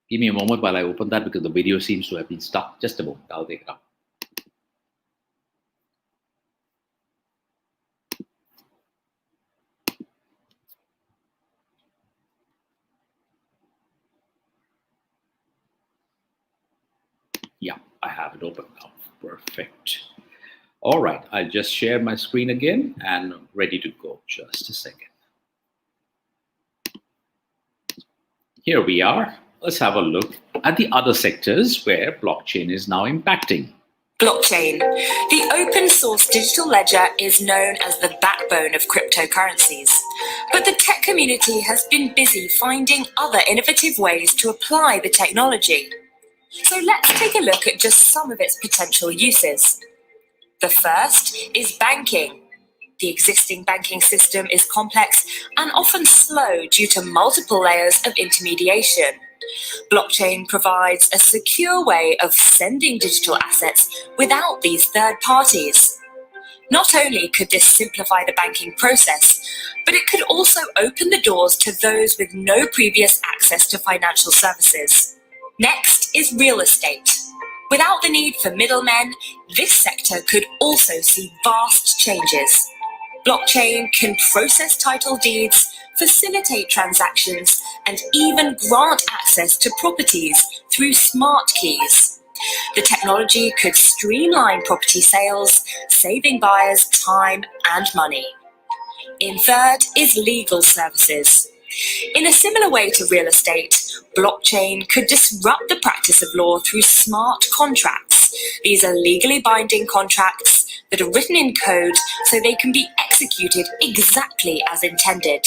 Give me a moment while I open that, because the video seems to have been stuck. Just a moment, I'll take it up. Yeah, I have it open now. Perfect. All right, I'll just share my screen again and ready to go. Just a second. Here we are. Let's have a look at the other sectors where blockchain is now impacting. Blockchain. The open source digital ledger is known as the backbone of cryptocurrencies. But the tech community has been busy finding other innovative ways to apply the technology. So let's take a look at just some of its potential uses. The first is banking. The existing banking system is complex and often slow due to multiple layers of intermediation. Blockchain provides a secure way of sending digital assets without these third parties. Not only could this simplify the banking process, but it could also open the doors to those with no previous access to financial services. Next is real estate. Without the need for middlemen, this sector could also see vast changes. Blockchain can process title deeds, facilitate transactions, and even grant access to properties through smart keys. The technology could streamline property sales, saving buyers time and money. In third is legal services. In a similar way to real estate, blockchain could disrupt the practice of law through smart contracts. These are legally binding contracts that are written in code so they can be executed exactly as intended.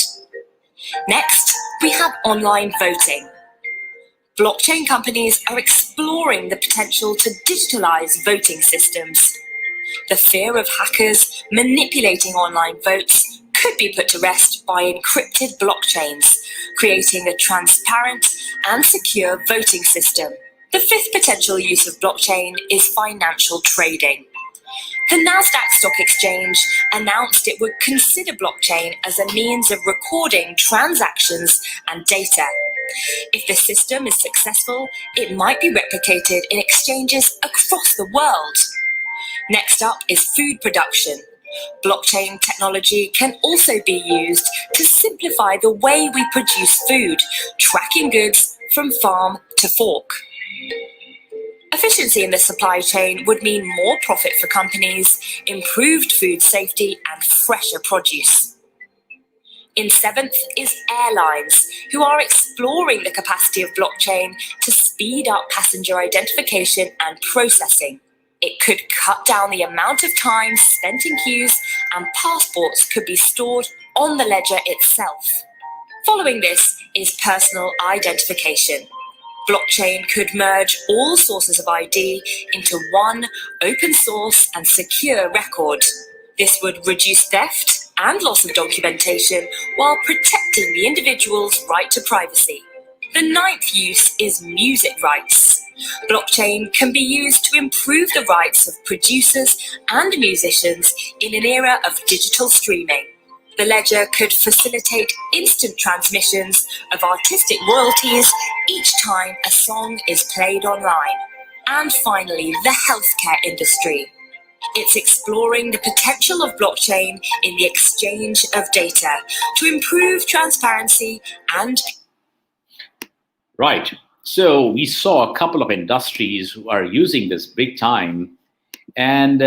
Next, we have online voting. Blockchain companies are exploring the potential to digitalize voting systems. The fear of hackers manipulating online votes could be put to rest by encrypted blockchains, creating a transparent and secure voting system. The fifth potential use of blockchain is financial trading. The Nasdaq Stock Exchange announced it would consider blockchain as a means of recording transactions and data. If the system is successful, it might be replicated in exchanges across the world. Next up is food production. Blockchain technology can also be used to simplify the way we produce food, tracking goods from farm to fork. Efficiency in the supply chain would mean more profit for companies, improved food safety, and fresher produce. In seventh is airlines, who are exploring the capacity of blockchain to speed up passenger identification and processing. It could cut down the amount of time spent in queues, and passports could be stored on the ledger itself. Following this is personal identification. Blockchain could merge all sources of ID into one open source and secure record. This would reduce theft and loss of documentation while protecting the individual's right to privacy. The ninth use is music rights. Blockchain can be used to improve the rights of producers and musicians in an era of digital streaming. The ledger could facilitate instant transmissions of artistic royalties each time a song is played online. And finally, the healthcare industry. It's exploring the potential of blockchain in the exchange of data to improve transparency and... Right. So we saw a couple of industries who are using this big time. And,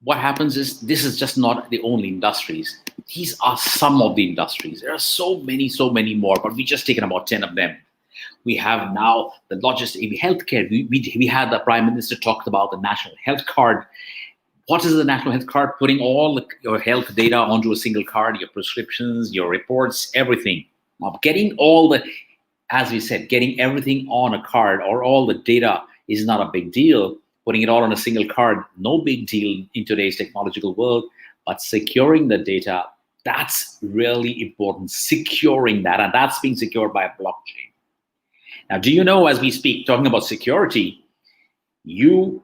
what happens is this is just not the only industries. These are some of the industries. There are so many more, but we just taken about 10 of them. We have now the logistics, healthcare. We had the Prime Minister talked about the National Health Card. What is the National Health Card? Putting all your health data onto a single card, your prescriptions, your reports, everything. Now, getting all the, as we said, getting everything on a card or all the data is not a big deal. Putting it all on a single card, no big deal in today's technological world, but securing the data, that's really important, securing that, and that's being secured by a blockchain. Now, do you know, as we speak, talking about security, you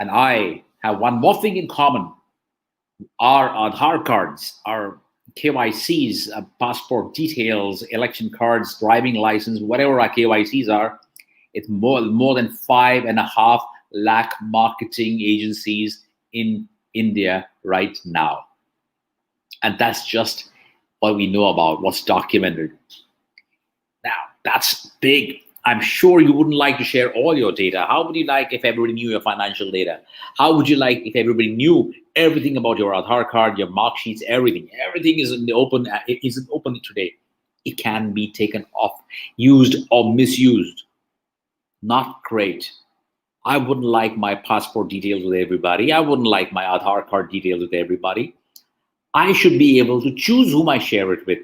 and I have one more thing in common. Our Aadhaar cards, our KYCs, passport details, election cards, driving license, whatever our KYCs are, it's more than 5.5 lakh marketing agencies in India right now. And that's just what we know about, what's documented. Now, that's big. I'm sure you wouldn't like to share all your data. How would you like if everybody knew your financial data? How would you like if everybody knew everything about your Aadhaar card, your mark sheets, everything? Everything is in the open. It isn't open today. It can be taken off, used or misused. Not great. I wouldn't like my passport details with everybody. I wouldn't like my Aadhaar card details with everybody. I should be able to choose whom I share it with.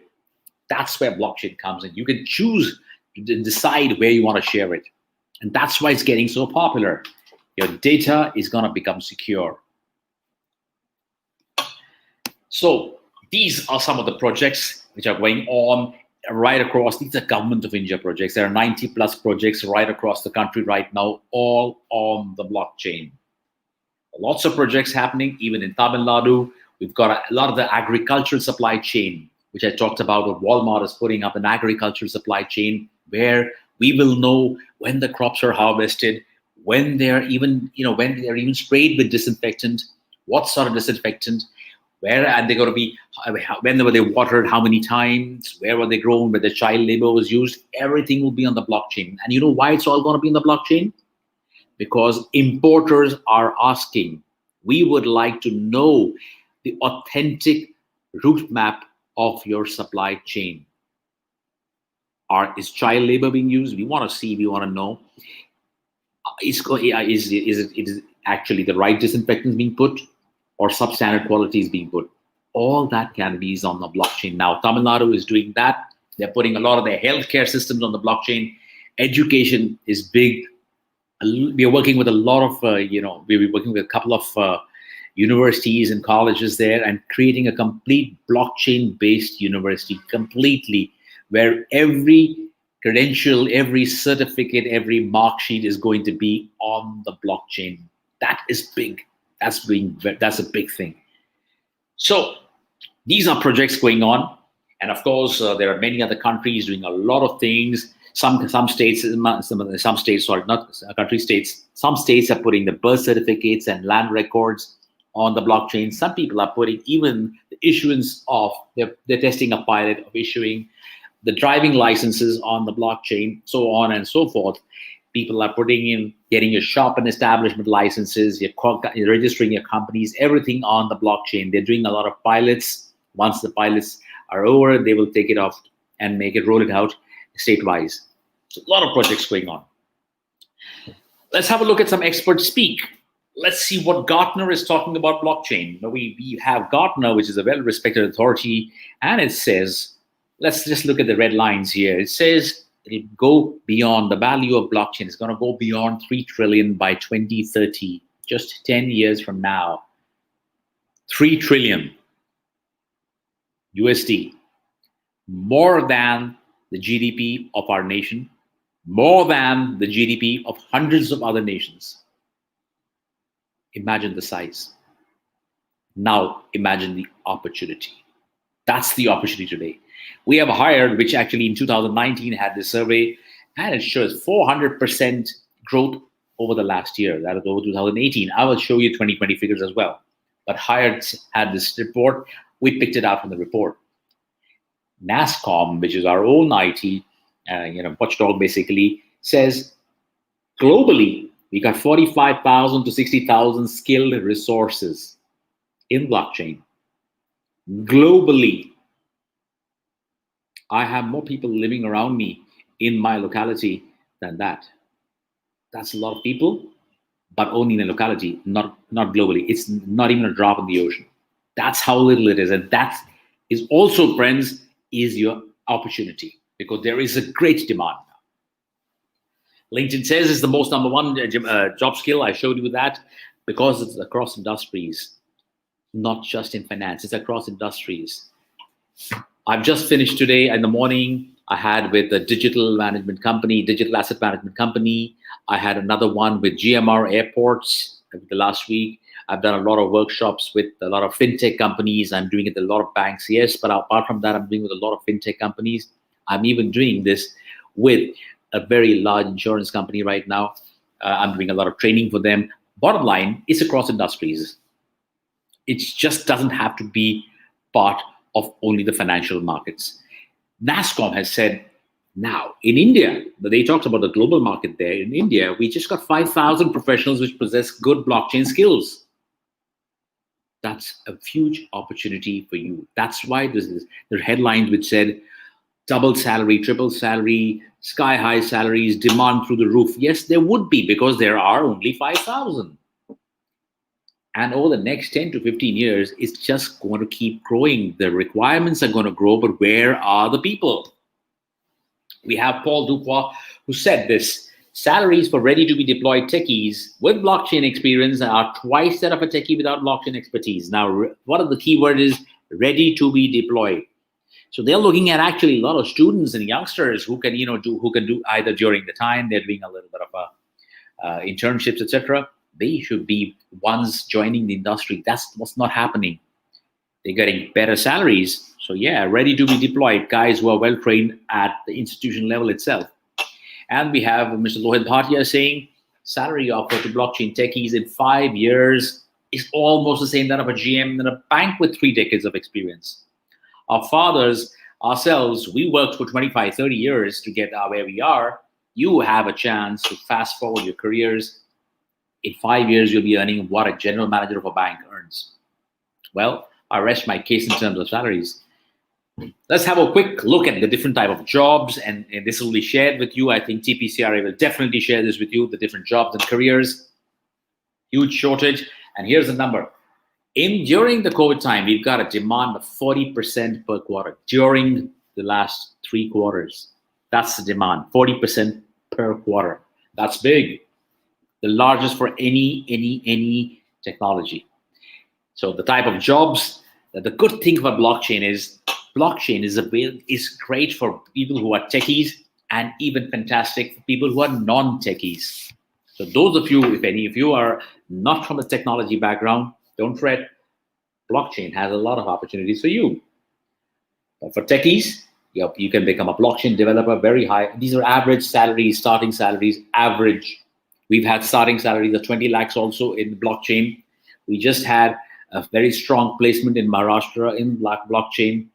That's where blockchain comes in. You can choose to decide where you want to share it. And that's why it's getting so popular. Your data is going to become secure. So these are some of the projects which are going on right across. These are Government of India projects. There are 90 plus projects right across the country right now, all on the blockchain. Lots of projects happening, even in Tamil Nadu. We've got a lot of the agricultural supply chain, which I talked about, what Walmart is putting up, an agricultural supply chain where we will know when the crops are harvested, when they're even, when they're even sprayed with disinfectant, what sort of disinfectant, where and they're going to be, when were they watered, how many times, where were they grown, where the child labor was used. Everything will be on the blockchain. And you know why it's all going to be on the blockchain? Because importers are asking, we would like to know the authentic route map of your supply chain. Is child labor being used? We want to see, we want to know. Is it actually the right disinfectant being put, or substandard quality is being put? All that can be on the blockchain now. Tamil Nadu is doing that. They're putting a lot of their healthcare systems on the blockchain. Education is big. We are working with a lot of, we're working with a couple of universities and colleges there and creating a complete blockchain-based university, completely, where every credential, every certificate, every mark sheet is going to be on the blockchain. That is big. That's a big thing. So these are projects going on. And of course, there are many other countries doing a lot of things. Some states, sorry, not country states. Some states are putting the birth certificates and land records on the blockchain. Some people are putting even the issuance of, they're testing a pilot of issuing the driving licenses on the blockchain, so on and so forth. People are putting in, getting your shop and establishment licenses, you're registering your companies, everything on the blockchain. They're doing a lot of pilots. Once the pilots are over, they will take it off and roll it out state-wise. So a lot of projects going on. Let's have a look at some experts speak. Let's see what Gartner is talking about blockchain. We have Gartner, which is a well-respected authority, and it says, let's just look at the red lines here. It says it'll go beyond the value of blockchain. It's going to go beyond 3 trillion by 2030, just 10 years from now. 3 trillion USD, more than the GDP of our nation, more than the GDP of hundreds of other nations. Imagine the size. Now imagine the opportunity. That's the opportunity today. We have hired, which actually in 2019 had this survey, and it shows 400% growth over the last year. That is over 2018. I will show you 2020 figures as well. But Hired had this report. We picked it out from the report. NASSCOM, which is our own IT, watchdog basically, says globally, we got 45,000 to 60,000 skilled resources in blockchain. Globally, I have more people living around me in my locality than that. That's a lot of people, but only in a locality, not globally. It's not even a drop in the ocean. That's how little it is. And that is also, friends, is your opportunity, because there is a great demand. LinkedIn says it's the most #1 job skill. I showed you that because it's across industries, not just in finance. It's across industries. I've just finished today in the morning. I had with a digital management company, digital asset management company. I had another one with GMR Airports the last week. I've done a lot of workshops with a lot of fintech companies. I'm doing it with a lot of banks, yes, but apart from that, I'm doing it with a lot of fintech companies. I'm even doing this with a very large insurance company right now. I'm doing a lot of training for them. Bottom line, it's across industries. It just doesn't have to be part of only the financial markets. NASSCOM has said now in India, they talked about the global market there. In India, we just got 5,000 professionals which possess good blockchain skills. That's a huge opportunity for you. That's why there are headlines which said double salary, triple salary, sky high salaries, demand through the roof. Yes, there would be, because there are only 5,000. And over the next 10 to 15 years, it's just going to keep growing. The requirements are going to grow, but where are the people? We have Paul Dupois who said this. Salaries for ready-to-be-deployed techies with blockchain experience are twice that of a techie without blockchain expertise. Now, one of the key words is ready-to-be-deployed. So they're looking at actually a lot of students and youngsters who can, do either during the time they're doing a little bit of internships, etc. They should be ones joining the industry. That's what's not happening. They're getting better salaries. So yeah, ready to be deployed, guys who are well trained at the institution level itself. And we have Mr. Lohit Bhatia saying salary offer to blockchain techies in 5 years is almost the same that of a GM in a bank with 3 decades of experience. Our fathers, ourselves, we worked for 25, 30 years to get where we are. You have a chance to fast forward your careers. In 5 years, you'll be earning what a general manager of a bank earns. Well, I rest my case in terms of salaries. Let's have a quick look at the different type of jobs, and this will be shared with you. I think TPCRA will definitely share this with you, the different jobs and careers. Huge shortage, and here's the number. During the COVID time, we've got a demand of 40% per quarter during the last 3 quarters. That's the demand, 40% per quarter. That's big. The largest for any technology. So the type of jobs, the good thing about blockchain is great for people who are techies, and even fantastic for people who are non-techies. So those of you, if any of you are not from a technology background, don't fret. Blockchain has a lot of opportunities for you. But for techies, you can become a blockchain developer, very high. These are average salaries, starting salaries, average. We've had starting salaries of 20 lakhs also in blockchain. We just had a very strong placement in Maharashtra in blockchain.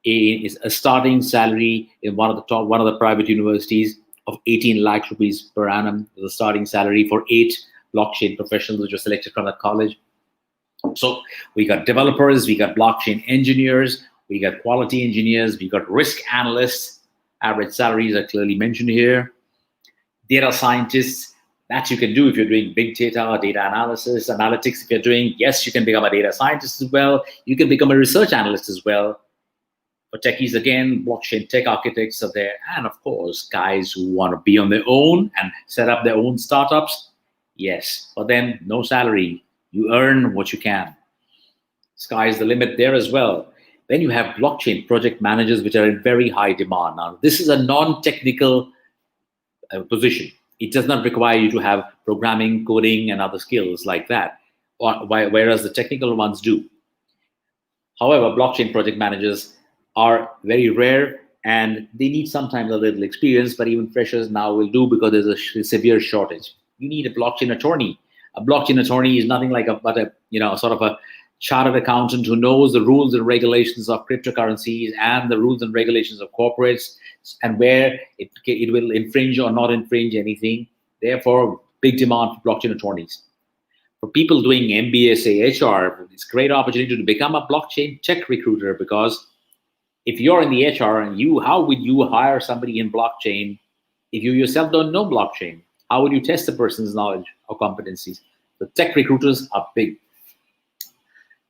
Is a starting salary in one of the private universities of 18 lakhs rupees per annum. The starting salary for 8 blockchain professionals which were selected from that college. So we got developers, we got blockchain engineers, we got quality engineers, we got risk analysts. Average salaries are clearly mentioned here. Data scientists, that you can do if you're doing big data, data analysis, analytics. If you're doing, yes, you can become a data scientist as well. You can become a research analyst as well. For techies, again, blockchain tech architects are there. And of course, guys who want to be on their own and set up their own startups. Yes, for them, no salary. You earn what you can. Sky's the limit there as well. Then you have blockchain project managers, which are in very high demand. Now, this is a non-technical position. It does not require you to have programming, coding, and other skills like that, whereas the technical ones do. However, blockchain project managers are very rare, and they need sometimes a little experience, but even freshers now will do because there's a severe shortage. You need a blockchain attorney. A blockchain attorney is nothing like sort of a chartered accountant who knows the rules and regulations of cryptocurrencies and the rules and regulations of corporates and where it will infringe or not infringe anything. Therefore, big demand for blockchain attorneys. For people doing MBA, say HR, it's a great opportunity to become a blockchain tech recruiter, because if you're in the HR and how would you hire somebody in blockchain if you yourself don't know blockchain? How would you test the person's knowledge or competencies? The tech recruiters are big.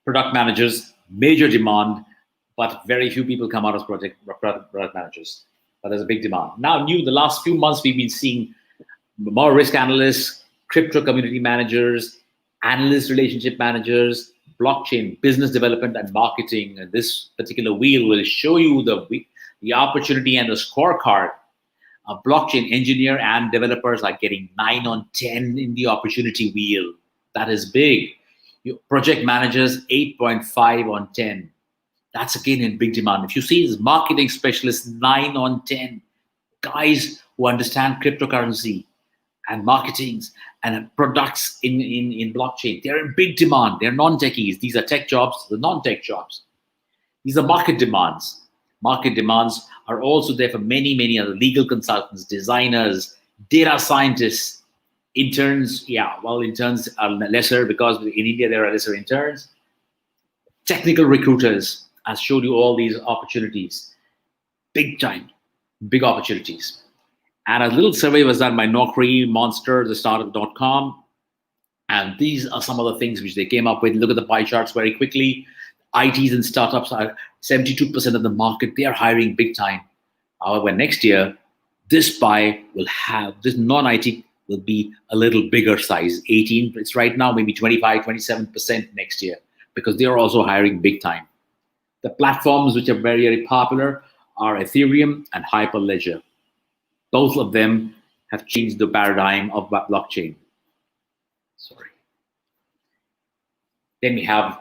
Product managers, major demand, but very few people come out as product managers. But there's a big demand. Now, the last few months, we've been seeing more risk analysts, crypto community managers, analyst relationship managers, blockchain business development and marketing. And this particular wheel will show you the opportunity and the scorecard. A blockchain engineer and developers are getting 9 on 10 in the opportunity wheel. That is big. Project managers, 8.5 on 10. That's again in big demand. If you see this marketing specialists, 9 on 10. Guys who understand cryptocurrency and marketings and products in blockchain, they're in big demand. They're non-techies. These are tech jobs, the non-tech jobs. These are market demands. Market demands are also there for many, many other legal consultants, designers, data scientists, interns. Interns are lesser because in India there are lesser interns. Technical recruiters. I showed you all these opportunities. Big time, big opportunities. And a little survey was done by Naukri, Monster, the startup.com. And these are some of the things which they came up with. Look at the pie charts very quickly. ITs and startups are 72% of the market. They are hiring big time. However, next year, this pie will have, this non-IT will be a little bigger size. 18, it's right now maybe 25, 27% next year, because they are also hiring big time. The platforms which are very, very popular are Ethereum and Hyperledger. Both of them have changed the paradigm of blockchain. Sorry. Then we have,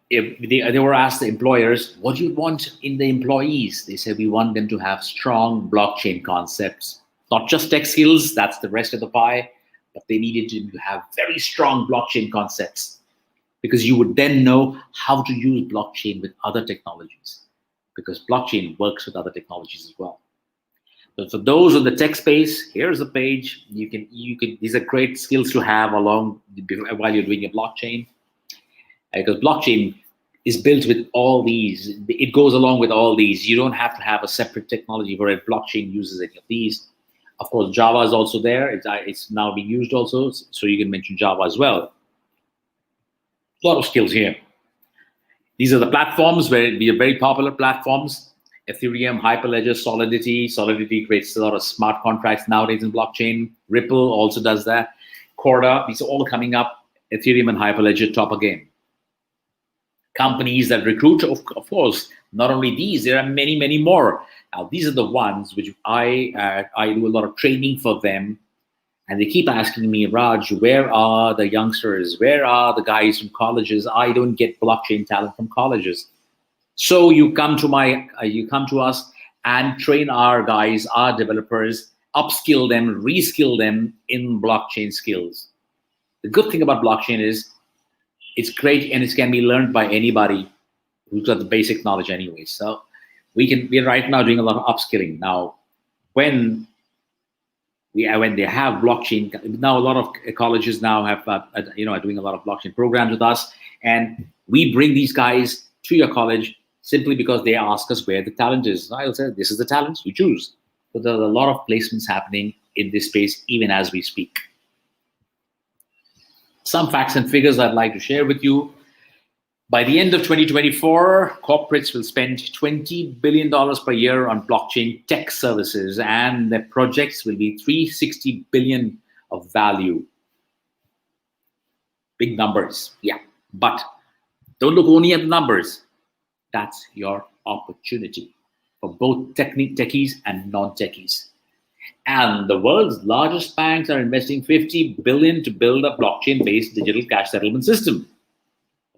if they were asked the employers, what do you want in the employees? They said, we want them to have strong blockchain concepts, not just tech skills, that's the rest of the pie, but they needed to have very strong blockchain concepts, because you would then know how to use blockchain with other technologies, because blockchain works with other technologies as well. So for those in the tech space, here's a page. You can. These are great skills to have while you're doing a blockchain, because blockchain is built with all these. It goes along with all these. You don't have to have a separate technology where a blockchain uses any of these. Of course, Java is also there. It's now being used also, so you can mention Java as well. A lot of skills here. These are the platforms where we are very popular platforms. Ethereum, Hyperledger, Solidity. Solidity creates a lot of smart contracts nowadays in blockchain. Ripple also does that. Corda, these are all coming up. Ethereum and Hyperledger top again. Companies that recruit, of course, not only these, there are many, many more. Now, these are the ones which I do a lot of training for them. And they keep asking me, Raj, where are the youngsters? Where are the guys from colleges? I don't get blockchain talent from colleges. So you come to us and train our guys, our developers, upskill them, reskill them in blockchain skills. The good thing about blockchain is it's great and it can be learned by anybody who's got the basic knowledge anyway. So we're right now doing a lot of upskilling. Now, when they have blockchain, now a lot of colleges now have are doing a lot of blockchain programs with us, and we bring these guys to your college simply because they ask us where the talent is. I'll say, this is the talent, you choose. So there are a lot of placements happening in this space even as we speak. Some facts and figures I'd like to share with you. By the end of 2024, corporates will spend $20 billion per year on blockchain tech services, and their projects will be $360 billion of value. Big numbers, yeah. But don't look only at the numbers. That's your opportunity for both techies and non-techies. And the world's largest banks are investing $50 billion to build a blockchain-based digital cash settlement system.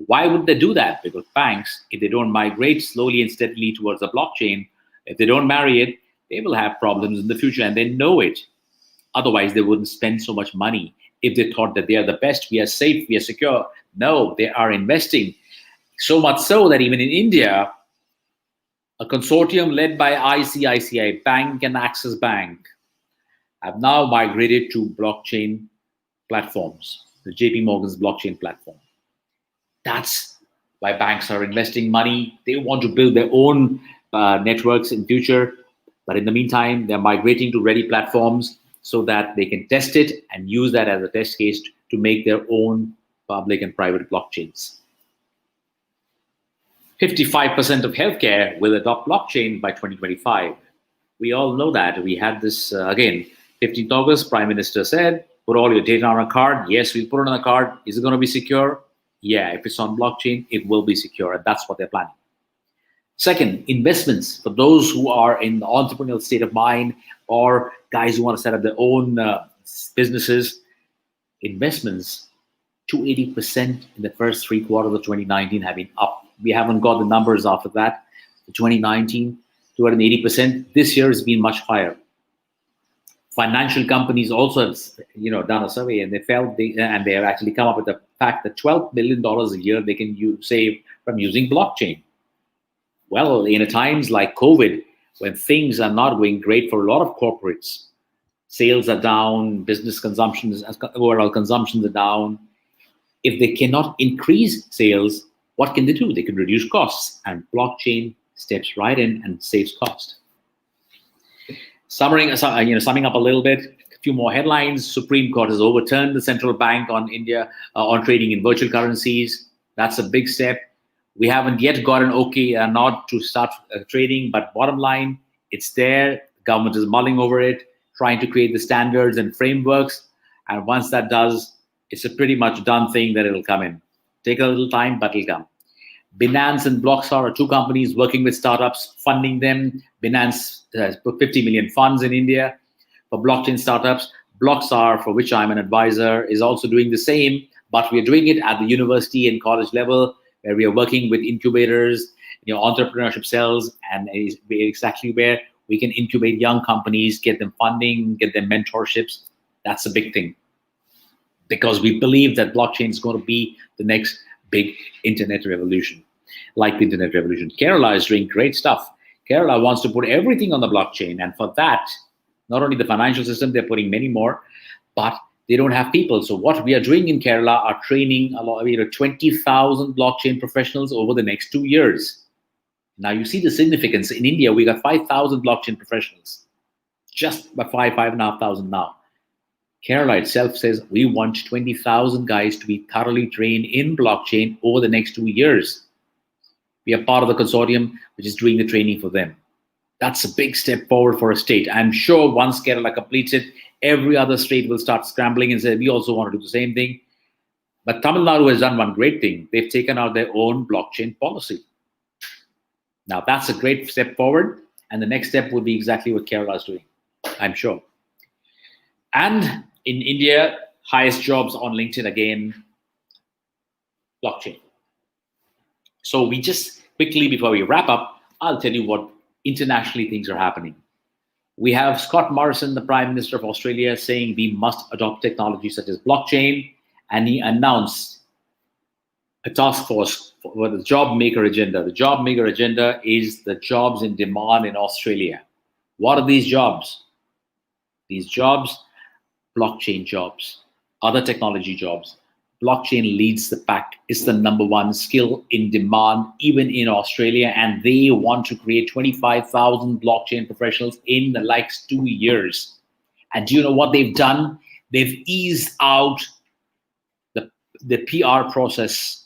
Why would they do that? Because banks, if they don't migrate slowly and steadily towards the blockchain, if they don't marry it, they will have problems in the future, and they know it. Otherwise, they wouldn't spend so much money if they thought that they are the best, we are safe, we are secure. No, they are investing. So much so that even in India, a consortium led by ICICI Bank and Axis Bank have now migrated to blockchain platforms, the JP Morgan's blockchain platform. That's why banks are investing money. They want to build their own networks in future. But in the meantime, they're migrating to ready platforms so that they can test it and use that as a test case to make their own public and private blockchains. 55% of healthcare will adopt blockchain by 2025. We all know that. We had this, again, 15th August, Prime Minister said, put all your data on a card. Yes, we'll put it on a card. Is it going to be secure? Yeah, if it's on blockchain, it will be secure. And that's what they're planning. Second, investments. For those who are in the entrepreneurial state of mind or guys who want to set up their own businesses, investments, 280% in the first 3 quarters of 2019 have been up. We haven't got the numbers after that. 2019, 280%. This year has been much higher. Financial companies also have, done a survey, and they have actually come up with the fact that $12 billion a year they can save from using blockchain. Well, in times like COVID, when things are not going great for a lot of corporates, sales are down, business consumption, overall consumptions are down. If they cannot increase sales, what can they do? They can reduce costs, and blockchain steps right in and saves cost. Summing up a little bit, a few more headlines. Supreme Court has overturned the central bank on India on trading in virtual currencies. That's a big step. We haven't yet got an okay nod to start trading, but bottom line, it's there. The government is mulling over it, trying to create the standards and frameworks. And once that does, it's a pretty much done thing that it'll come in. Take a little time, but it'll come. Binance and Blockstar are two companies working with startups, funding them. Binance has put 50 million funds in India for blockchain startups. Blockstar, for which I'm an advisor, is also doing the same, but we're doing it at the university and college level, where we are working with incubators, entrepreneurship cells, and exactly where we can incubate young companies, get them funding, get them mentorships. That's a big thing, because we believe that blockchain is going to be the next big internet revolution, like the internet revolution. Kerala is doing great stuff. Kerala wants to put everything on the blockchain, and for that, not only the financial system, they're putting many more, but they don't have people. So what we are doing in Kerala are training 20,000 blockchain professionals over the next 2 years. Now you see the significance. In India, we got 5,000 blockchain professionals, just about 5,500 now. Kerala itself says we want 20,000 guys to be thoroughly trained in blockchain over the next 2 years. We are part of the consortium which is doing the training for them. That's a big step forward for a state. I'm sure once Kerala completes it, every other state will start scrambling and say, we also want to do the same thing. But Tamil Nadu has done one great thing. They've taken out their own blockchain policy. Now that's a great step forward. And the next step would be exactly what Kerala is doing, I'm sure. And in India, highest jobs on LinkedIn again, blockchain. So we just quickly before we wrap up, I'll tell you what internationally things are happening. We have Scott Morrison, the Prime Minister of Australia, saying we must adopt technology such as blockchain, and he announced a task force for the job maker agenda. The job maker agenda is the jobs in demand in Australia. What are these jobs? These jobs, blockchain jobs, other technology jobs. Blockchain leads the pack. It's the #1 skill in demand, even in Australia, and they want to create 25,000 blockchain professionals in the next 2 years. And do you know what they've done? They've eased out the PR process,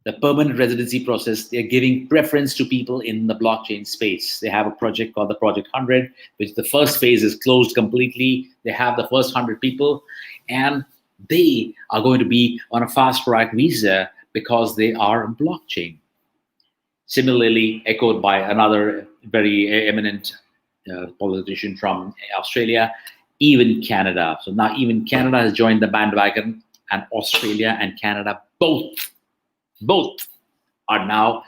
the permanent residency process. They're giving preference to people in the blockchain space. They have a project called the Project 100, which the first phase is closed completely. They have the first 100 people, and they are going to be on a fast track visa because they are blockchain. Similarly, echoed by another very eminent politician from Australia, even Canada. So now even Canada has joined the bandwagon, and Australia and Canada both are now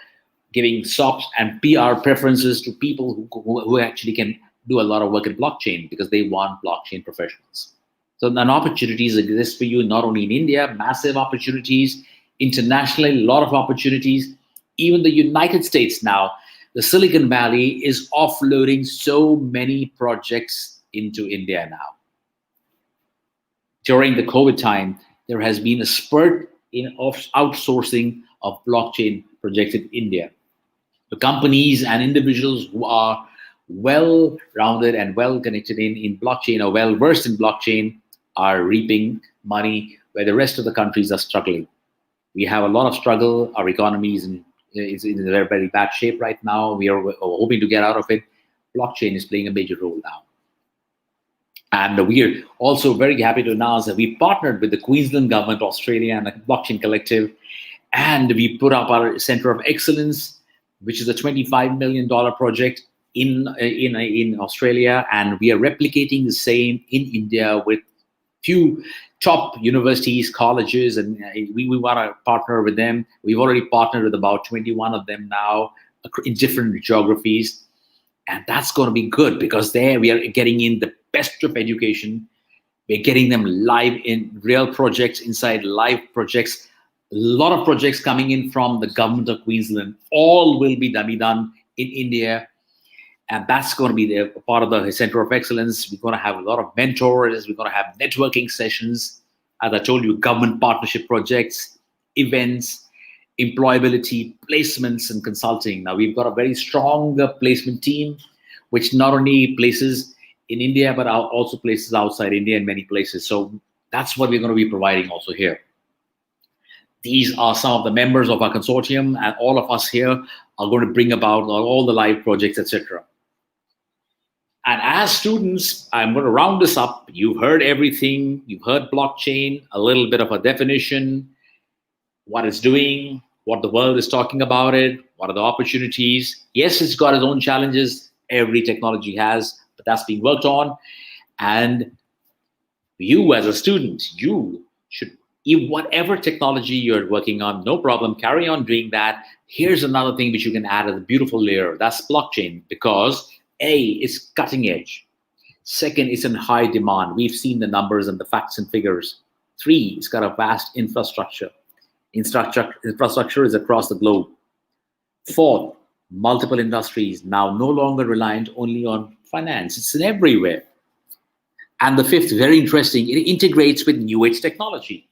giving SOPs and PR preferences to people who actually can do a lot of work in blockchain because they want blockchain professionals. So then opportunities exist for you, not only in India, massive opportunities, internationally, a lot of opportunities. Even the United States now, the Silicon Valley is offloading so many projects into India now. During the COVID time, there has been a spurt in outsourcing of blockchain projects in India. The companies and individuals who are well-rounded and well-connected in blockchain or well-versed in blockchain are reaping money where the rest of the countries are struggling. We have a lot of struggle. Our economy is in a very, very bad shape right now. We are hoping to get out of it. Blockchain is playing a major role now. And we are also very happy to announce that we partnered with the Queensland Government, Australia, and the Blockchain Collective, and we put up our Center of Excellence, which is a $25 million project in Australia, and we are replicating the same in India with few top universities, colleges, and we want to partner with them. We've already partnered with about 21 of them now in different geographies, and that's going to be good because there we are getting in the best of education. We're getting them live in real projects, inside live projects. A lot of projects coming in from the government of Queensland. All will be done in India. And that's going to be part of the Center of Excellence. We're going to have a lot of mentors. We're going to have networking sessions. As I told you, government partnership projects, events, employability, placements, and consulting. Now, we've got a very strong placement team, which not only places in India, but also places outside India in many places. So that's what we're going to be providing also here. These are some of the members of our consortium, and all of us here are going to bring about all the live projects, etc. And as students, I'm going to round this up. You've heard everything. You've heard blockchain, a little bit of a definition, what it's doing, what the world is talking about it, what are the opportunities. Yes, it's got its own challenges. Every technology has, but that's being worked on. And you as a student, you should, whatever technology you're working on, no problem, carry on doing that. Here's another thing which you can add as a beautiful layer. That's blockchain, because A, it's cutting edge. Second, it's in high demand. We've seen the numbers and the facts and figures. 3, it's got a vast infrastructure. Infrastructure is across the globe. 4, multiple industries, now no longer reliant only on finance. It's in everywhere. And the 5th, very interesting, it integrates with new age technology.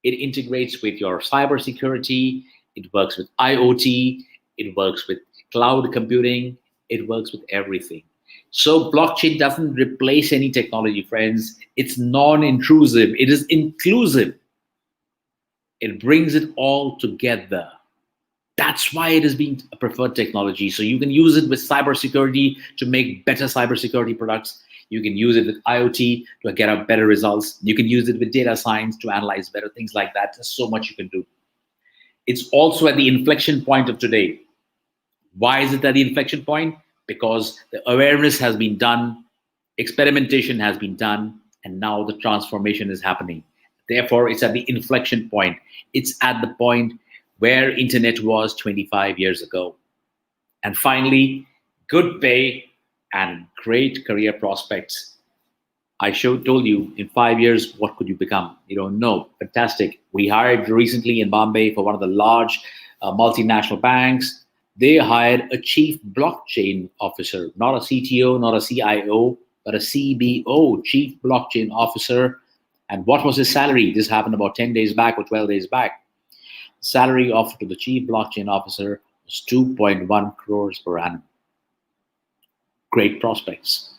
It integrates with your cybersecurity. It works with IoT. It works with cloud computing. It works with everything. So blockchain doesn't replace any technology, friends. It's non-intrusive. It is inclusive. It brings it all together. That's why it is being a preferred technology. So you can use it with cybersecurity to make better cybersecurity products. You can use it with IoT to get out better results. You can use it with data science to analyze better things like that. There's so much you can do. It's also at the inflection point of today. Why is it at the inflection point? Because the awareness has been done, experimentation has been done, and now the transformation is happening. Therefore, it's at the inflection point. It's at the point where internet was 25 years ago. And finally, good pay and great career prospects. I told you in 5 years, what could you become? You don't know. Fantastic. We hired recently in Bombay for one of the large multinational banks. They hired a chief blockchain officer, not a CTO, not a CIO, but a CBO, chief blockchain officer. And what was his salary? This happened about 10 days back or 12 days back. Salary offered to the chief blockchain officer was 2.1 crores per annum. Great prospects.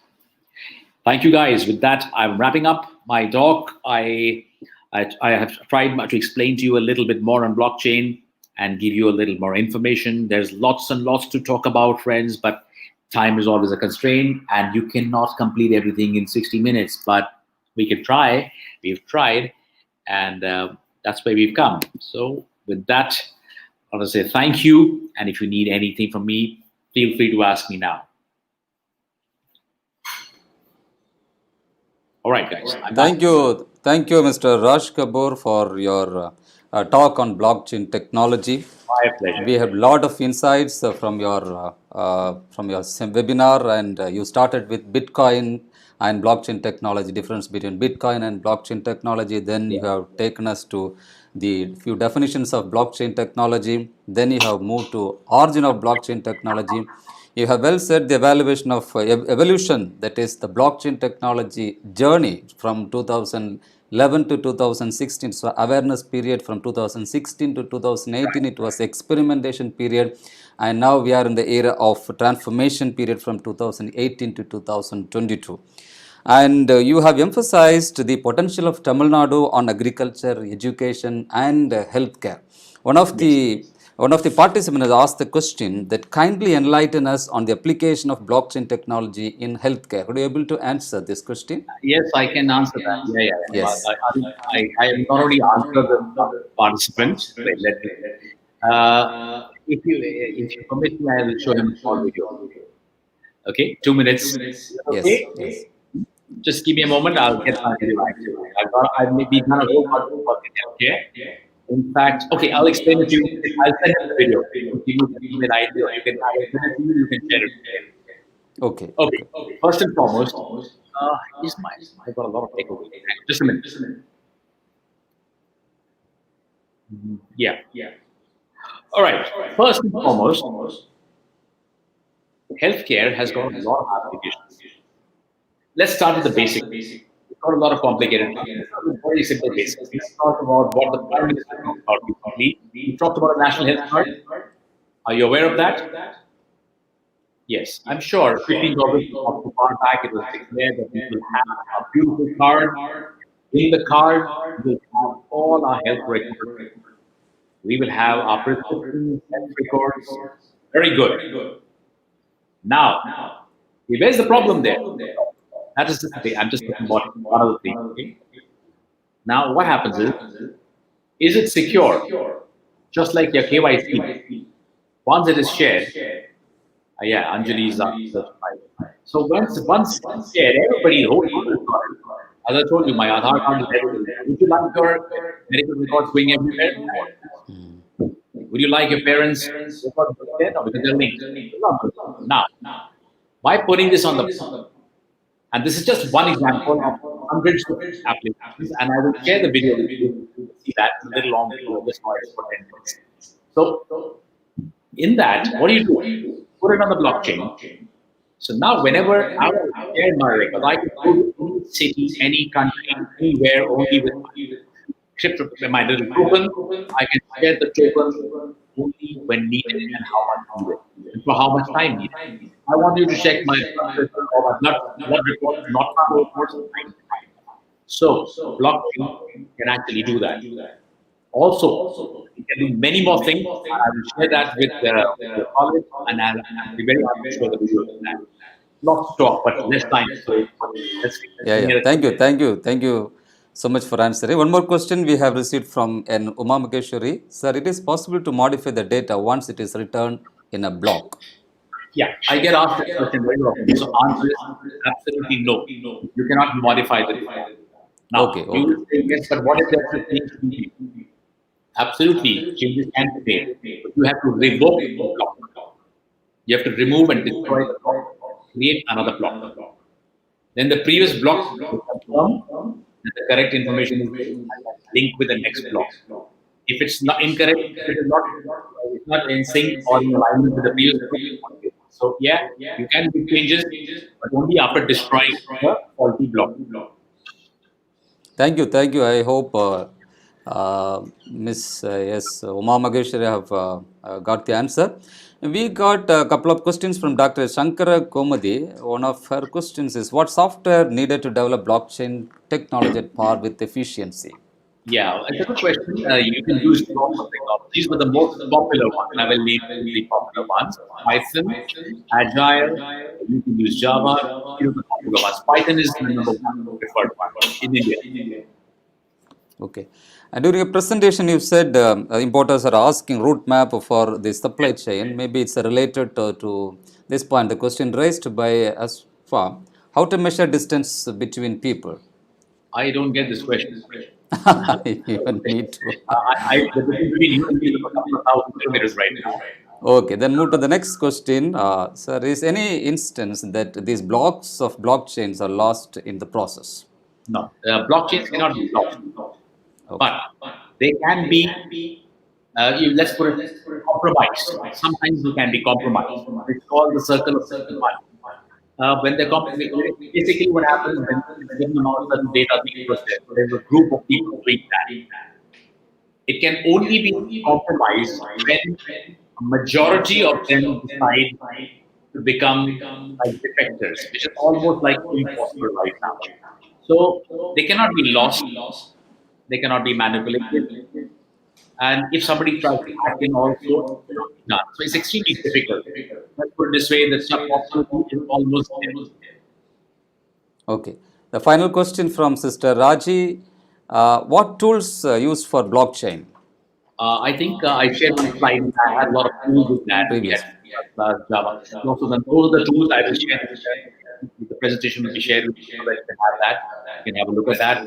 Thank you, guys. With that, I'm wrapping up my talk. I have tried to explain to you a little bit more on blockchain and give you a little more information. There's lots and lots to talk about, friends, but time is always a constraint, and you cannot complete everything in 60 minutes. But we can try. We've tried, and that's where we've come. So with that, I want to say thank you. And if you need anything from me, feel free to ask me now. All right, guys. Thank you, Mr. Raj Kapoor, for your talk on blockchain technology. My pleasure. We have a lot of insights from your webinar, and you started with Bitcoin and blockchain technology, difference between Bitcoin and blockchain technology. Then you have taken us to the few definitions of blockchain technology. Then you have moved to origin of blockchain technology. You have well said the evolution, that is the blockchain technology journey from 2011 to 2016. So awareness period from 2016 to 2018, it was experimentation period. And now we are in the era of transformation period from 2018 to 2022. And you have emphasized the potential of Tamil Nadu on agriculture, education, and healthcare. One of the participants has asked the question that kindly enlighten us on the application of blockchain technology in healthcare. Are you able to answer this question? Yes, I can answer that. Yeah. Yes. I have already answered the participant. Wait, let me. If you permit me, I will show him a small video. Okay, 2 minutes. Okay. Yes. Just give me a moment. I'll get my video active. I've maybe done a whole bunch of work in healthcare. In fact, okay, I'll explain it to you. I'll send him the video. Give me an idea. You can share it. Okay. First and foremost, I've got a lot of takeaways. Just a minute. Yeah. All right. First and foremost, healthcare has got a lot of applications. Let's start with the basic. It's got a lot of complicated things. Very simple basics. Let's talk about what the Prime Minister talked about recently. He talked about a national health card. Are you aware of that? Yes, I'm sure. 15 August of the far back, it was declared that we will have a beautiful card. In the card, we will have all our health records. We will have our prescriptions, health records. Very good. Now, where's the problem there? That is the thing. I'm just talking about one other thing. Okay? Now, what happens is it secure? Just like your KYC. Once it is shared, Anjali is certified. So once shared, everybody holds the card. As I told you, my Aadhaar card is everywhere. Would you like your medical records going everywhere? Would you like your parents' records there? No, because they're linked. Now, by putting this on the and this is just one example of hundreds of applications, and I will share the video with you to see that. It's a little long video, just for 10 minutes. So, in that, what do you do? Put it on the blockchain. So now, whenever I share my record, I can go to any city, any country, anywhere, only with my little token. I can share the token only when needed and how much needed, and for how much time needed. I want you to check my blood reports, not my reports. So blockchain can actually do that. Also, it can do many more things. I will share that with the college, and I'll be very happy to show the video of that. Lots to talk, but less time. So Thank you so much for answering. One more question we have received from an Uma Maheshwari. Sir, it is possible to modify the data once it is returned in a block? Yeah, I get asked that question very often. So answer is absolutely no. You cannot modify the data. Now, you will say yes, but what if there's a change? Absolutely, changes can be made. But you have to revoke the block. You have to remove and destroy the block, create another block. Then the previous block will confirm that the correct information is there and link with the next block. If it's not incorrect, if it is not, it's not in sync or in alignment with the previous block. So yeah, you can make changes, but only after destroying the faulty block. Thank you, thank you. I hope Miss yes, Uma Mageshwari have got the answer. We got a couple of questions from Dr. Shankara Komadi. One of her questions is, what software needed to develop blockchain technology at par with efficiency? Yeah, it's a good question. You can use lots of technologies. These were the most popular ones. I will name the popular ones. Python, Agile, you can use Java, these are the popular ones. Python is the number one preferred one in India. Okay. And during a presentation, you said importers are asking route map for the supply chain. Maybe it's related to this point. The question raised by Asfa, how to measure distance between people? I don't get this question. You need to. The difference between you and me is a couple of thousand kilometers right now. Okay, then move to the next question. Sir, is any instance that these blocks of blockchains are lost in the process? No, blockchains cannot be lost, but they can be, let's put it, compromised. Sometimes they can be compromised. It's called the circle of one. When they're compromised, basically what happens when it's given amount of certain data being processed, there's a group of people doing that. It can only be compromised when a majority of them decide to become like defectors, which is almost like impossible right now. So they cannot be lost, they cannot be manipulated, and if somebody tries to hack in also, it cannot be done. So it's extremely difficult. Let's put it this way: the possibility is almost nil. Okay. The final question from Sister Raji. What tools used for blockchain? I think I shared my slide. I had a lot of tools with that. Previous. Yes, Java. Also, then those are the tools I will share. The presentation will be shared with you so that you can have that. You can have a look at that.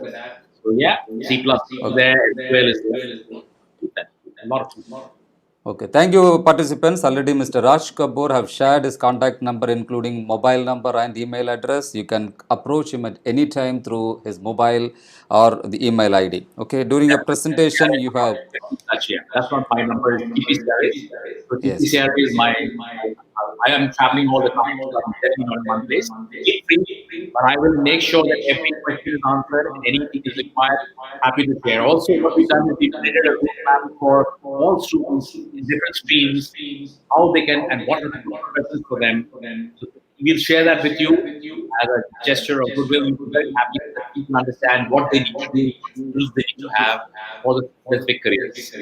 So yeah, C++ there, SQL is there. A lot of tools. Okay, thank you participants. Already Mr. Raj Kapoor have shared his contact number including mobile number and email address. You can approach him at any time through his mobile or the email ID. Okay, during your presentation you have... That's not my number, it's TPCRA. So Yes. TPCRA is I am traveling all the time, so I'm definitely not in one place. It's free, but I will make sure that every question is answered and anything is required, happy to share. Also, what we've done is we've created a roadmap for all students in different streams, how they can and what are the questions for them. So we'll share that with you as a gesture of goodwill. We'll be very happy that people understand what they need to do, skills they need to have for the specific careers.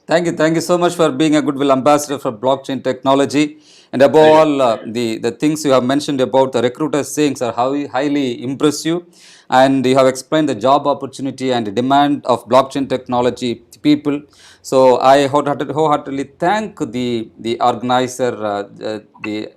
Thank you so much for being a goodwill ambassador for blockchain technology. And above all, the things you have mentioned about the recruiters' sayings are highly impressive. And you have explained the job opportunity and the demand of blockchain technology to people. So I wholeheartedly thank the organizer, the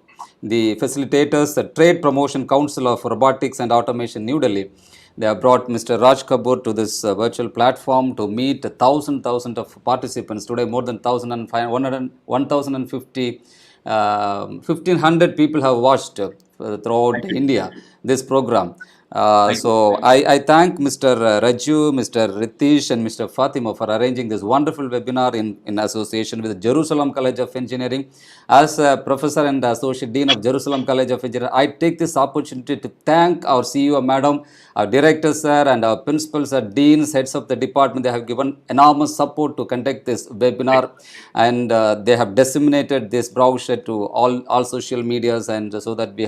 facilitators, the Trade Promotion Council of Robotics and Automation, New Delhi. They have brought Mr. Raj Kapoor to this virtual platform to meet thousands of participants. Today, more than 1,050, 1,500 people have watched throughout India this program. So I thank Mr. Raju, Mr. Ritish and Mr. Fatima for arranging this wonderful webinar in association with Jerusalem College of Engineering. As a professor and associate dean of Jerusalem College of Engineering, I take this opportunity to thank our CEO madam, our director sir and our principals, our deans, heads of the department. They have given enormous support to conduct this webinar, and they have disseminated this brochure to all social medias, and so that we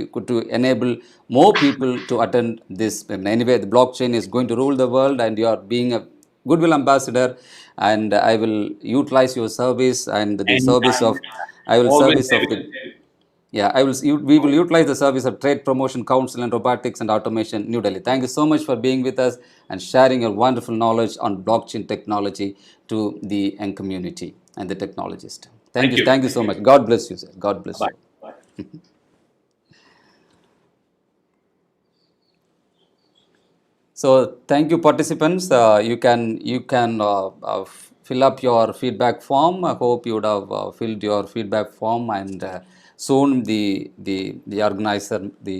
could to enable more people to attend this. Anyway, the blockchain is going to rule the world, and you are being a goodwill ambassador, and I will utilize your service and the service of we will utilize the service of Trade Promotion Council and Robotics and Automation, New Delhi. Thank you so much for being with us and sharing your wonderful knowledge on blockchain technology to the young community and the technologist. Thank you so much. God bless you, sir. God bless you. So thank you, participants. You can fill up your feedback form. I hope you would have filled your feedback form, and soon the organizer, the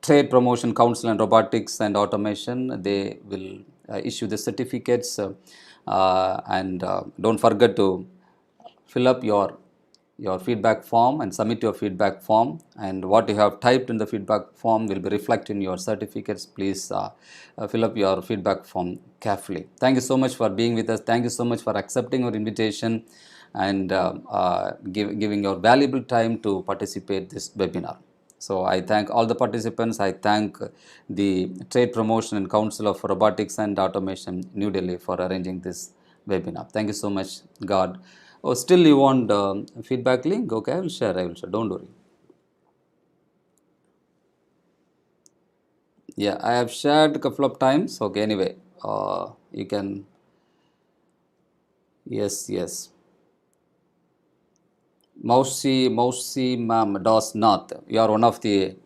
Trade Promotion Council and Robotics and Automation, they will issue the certificates, and don't forget to fill up your feedback form and submit your feedback form, and what you have typed in the feedback form will be reflected in your certificates. Please fill up your feedback form carefully. Thank you so much for being with us. Thank you so much for accepting our invitation and giving your valuable time to participate this webinar. So I thank all the participants. I thank the Trade Promotion and Council of Robotics and Automation, New Delhi, for arranging this webinar. Thank you so much. God. Oh, still you want feedback link? Okay, I will share. Don't worry. Yeah, I have shared a couple of times. Okay, anyway, you can. Yes. Mausi ma'am does not. You are one of the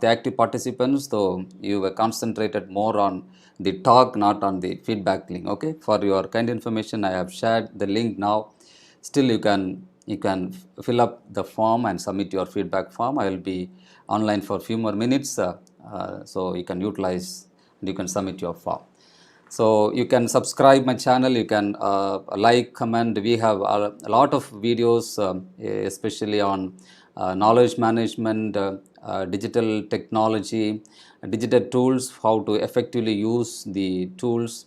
active participants, so you were concentrated more on the talk, not on the feedback link. Okay, for your kind information, I have shared the link now. Still, you can fill up the form and submit your feedback form. I will be online for a few more minutes, so you can utilize and you can submit your form. So you can subscribe my channel, you can like, comment. We have a lot of videos, especially on knowledge management, digital technology, digital tools, how to effectively use the tools.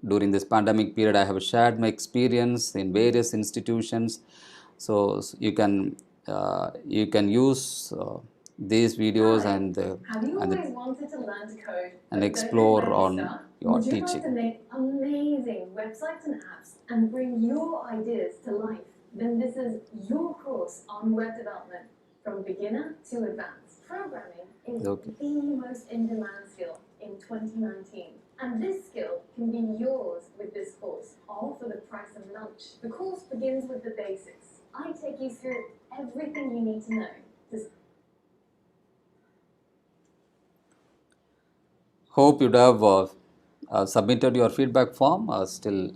During this pandemic period, I have shared my experience in various institutions. So you can use these videos and explore on your Would you like teaching. to make amazing websites and apps and bring your ideas to life? Then this is your course on web development from beginner to advanced. Programming is the most in-demand skill in 2019. And this skill can be yours with this course, all for the price of lunch. The course begins with the basics. I take you through everything you need to know to Hope you'd have submitted your feedback form. Still,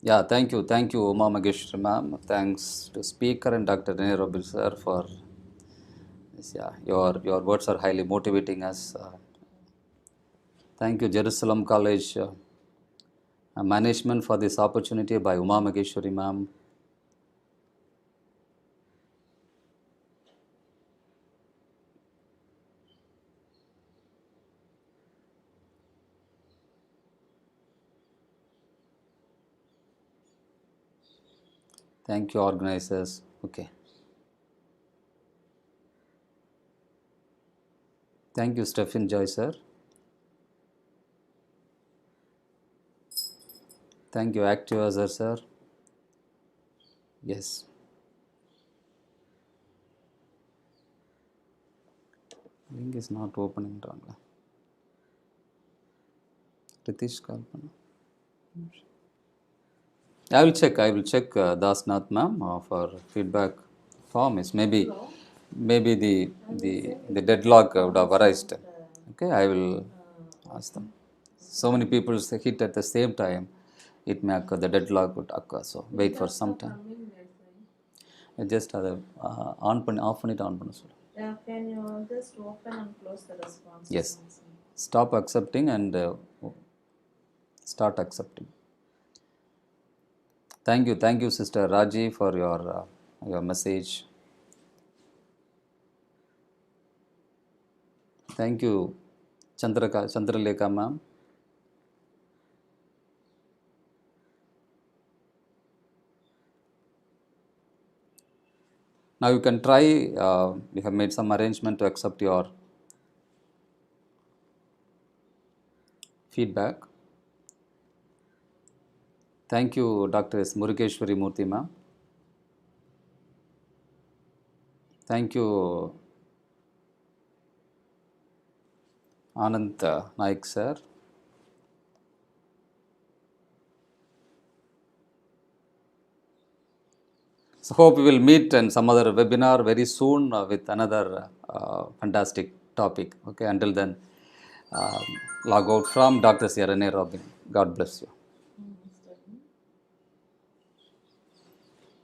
yeah, thank you, Uma Mageshwari ma'am. Thanks to speaker and Dr.C.R.RENE Robin sir for this. Yeah, your words are highly motivating us. Thank you, Jerusalem College management, for this opportunity by Uma Mageshwari ma'am. Thank you, organizers. Okay. Thank you, Stephen Joy sir. Thank you, Active Azar sir. Yes. Link is not opening. Ritish Kalpana. I will check Dasnath ma'am for feedback form. Is maybe the deadlock would have arisen. Okay, I will ask them. So many people hit at the same time, it may occur, the deadlock would occur. So wait for some time. Just off பண்ணிட்டு on பண்ண சொல்லு. Yeah, can you just open and close the response? Yes. Stop accepting and start accepting. Thank you, Sister Raji, for your message. Thank you, Chandralekha ma'am. Now you can try. We have made some arrangement to accept your feedback. Thank you, Dr. S. Murugeshwari Murthy ma'am. Thank you, Anand Naik sir. So hope we will meet in some other webinar very soon with another fantastic topic. Okay, until then, log out from Dr.C.R.RENE Robin. God bless you.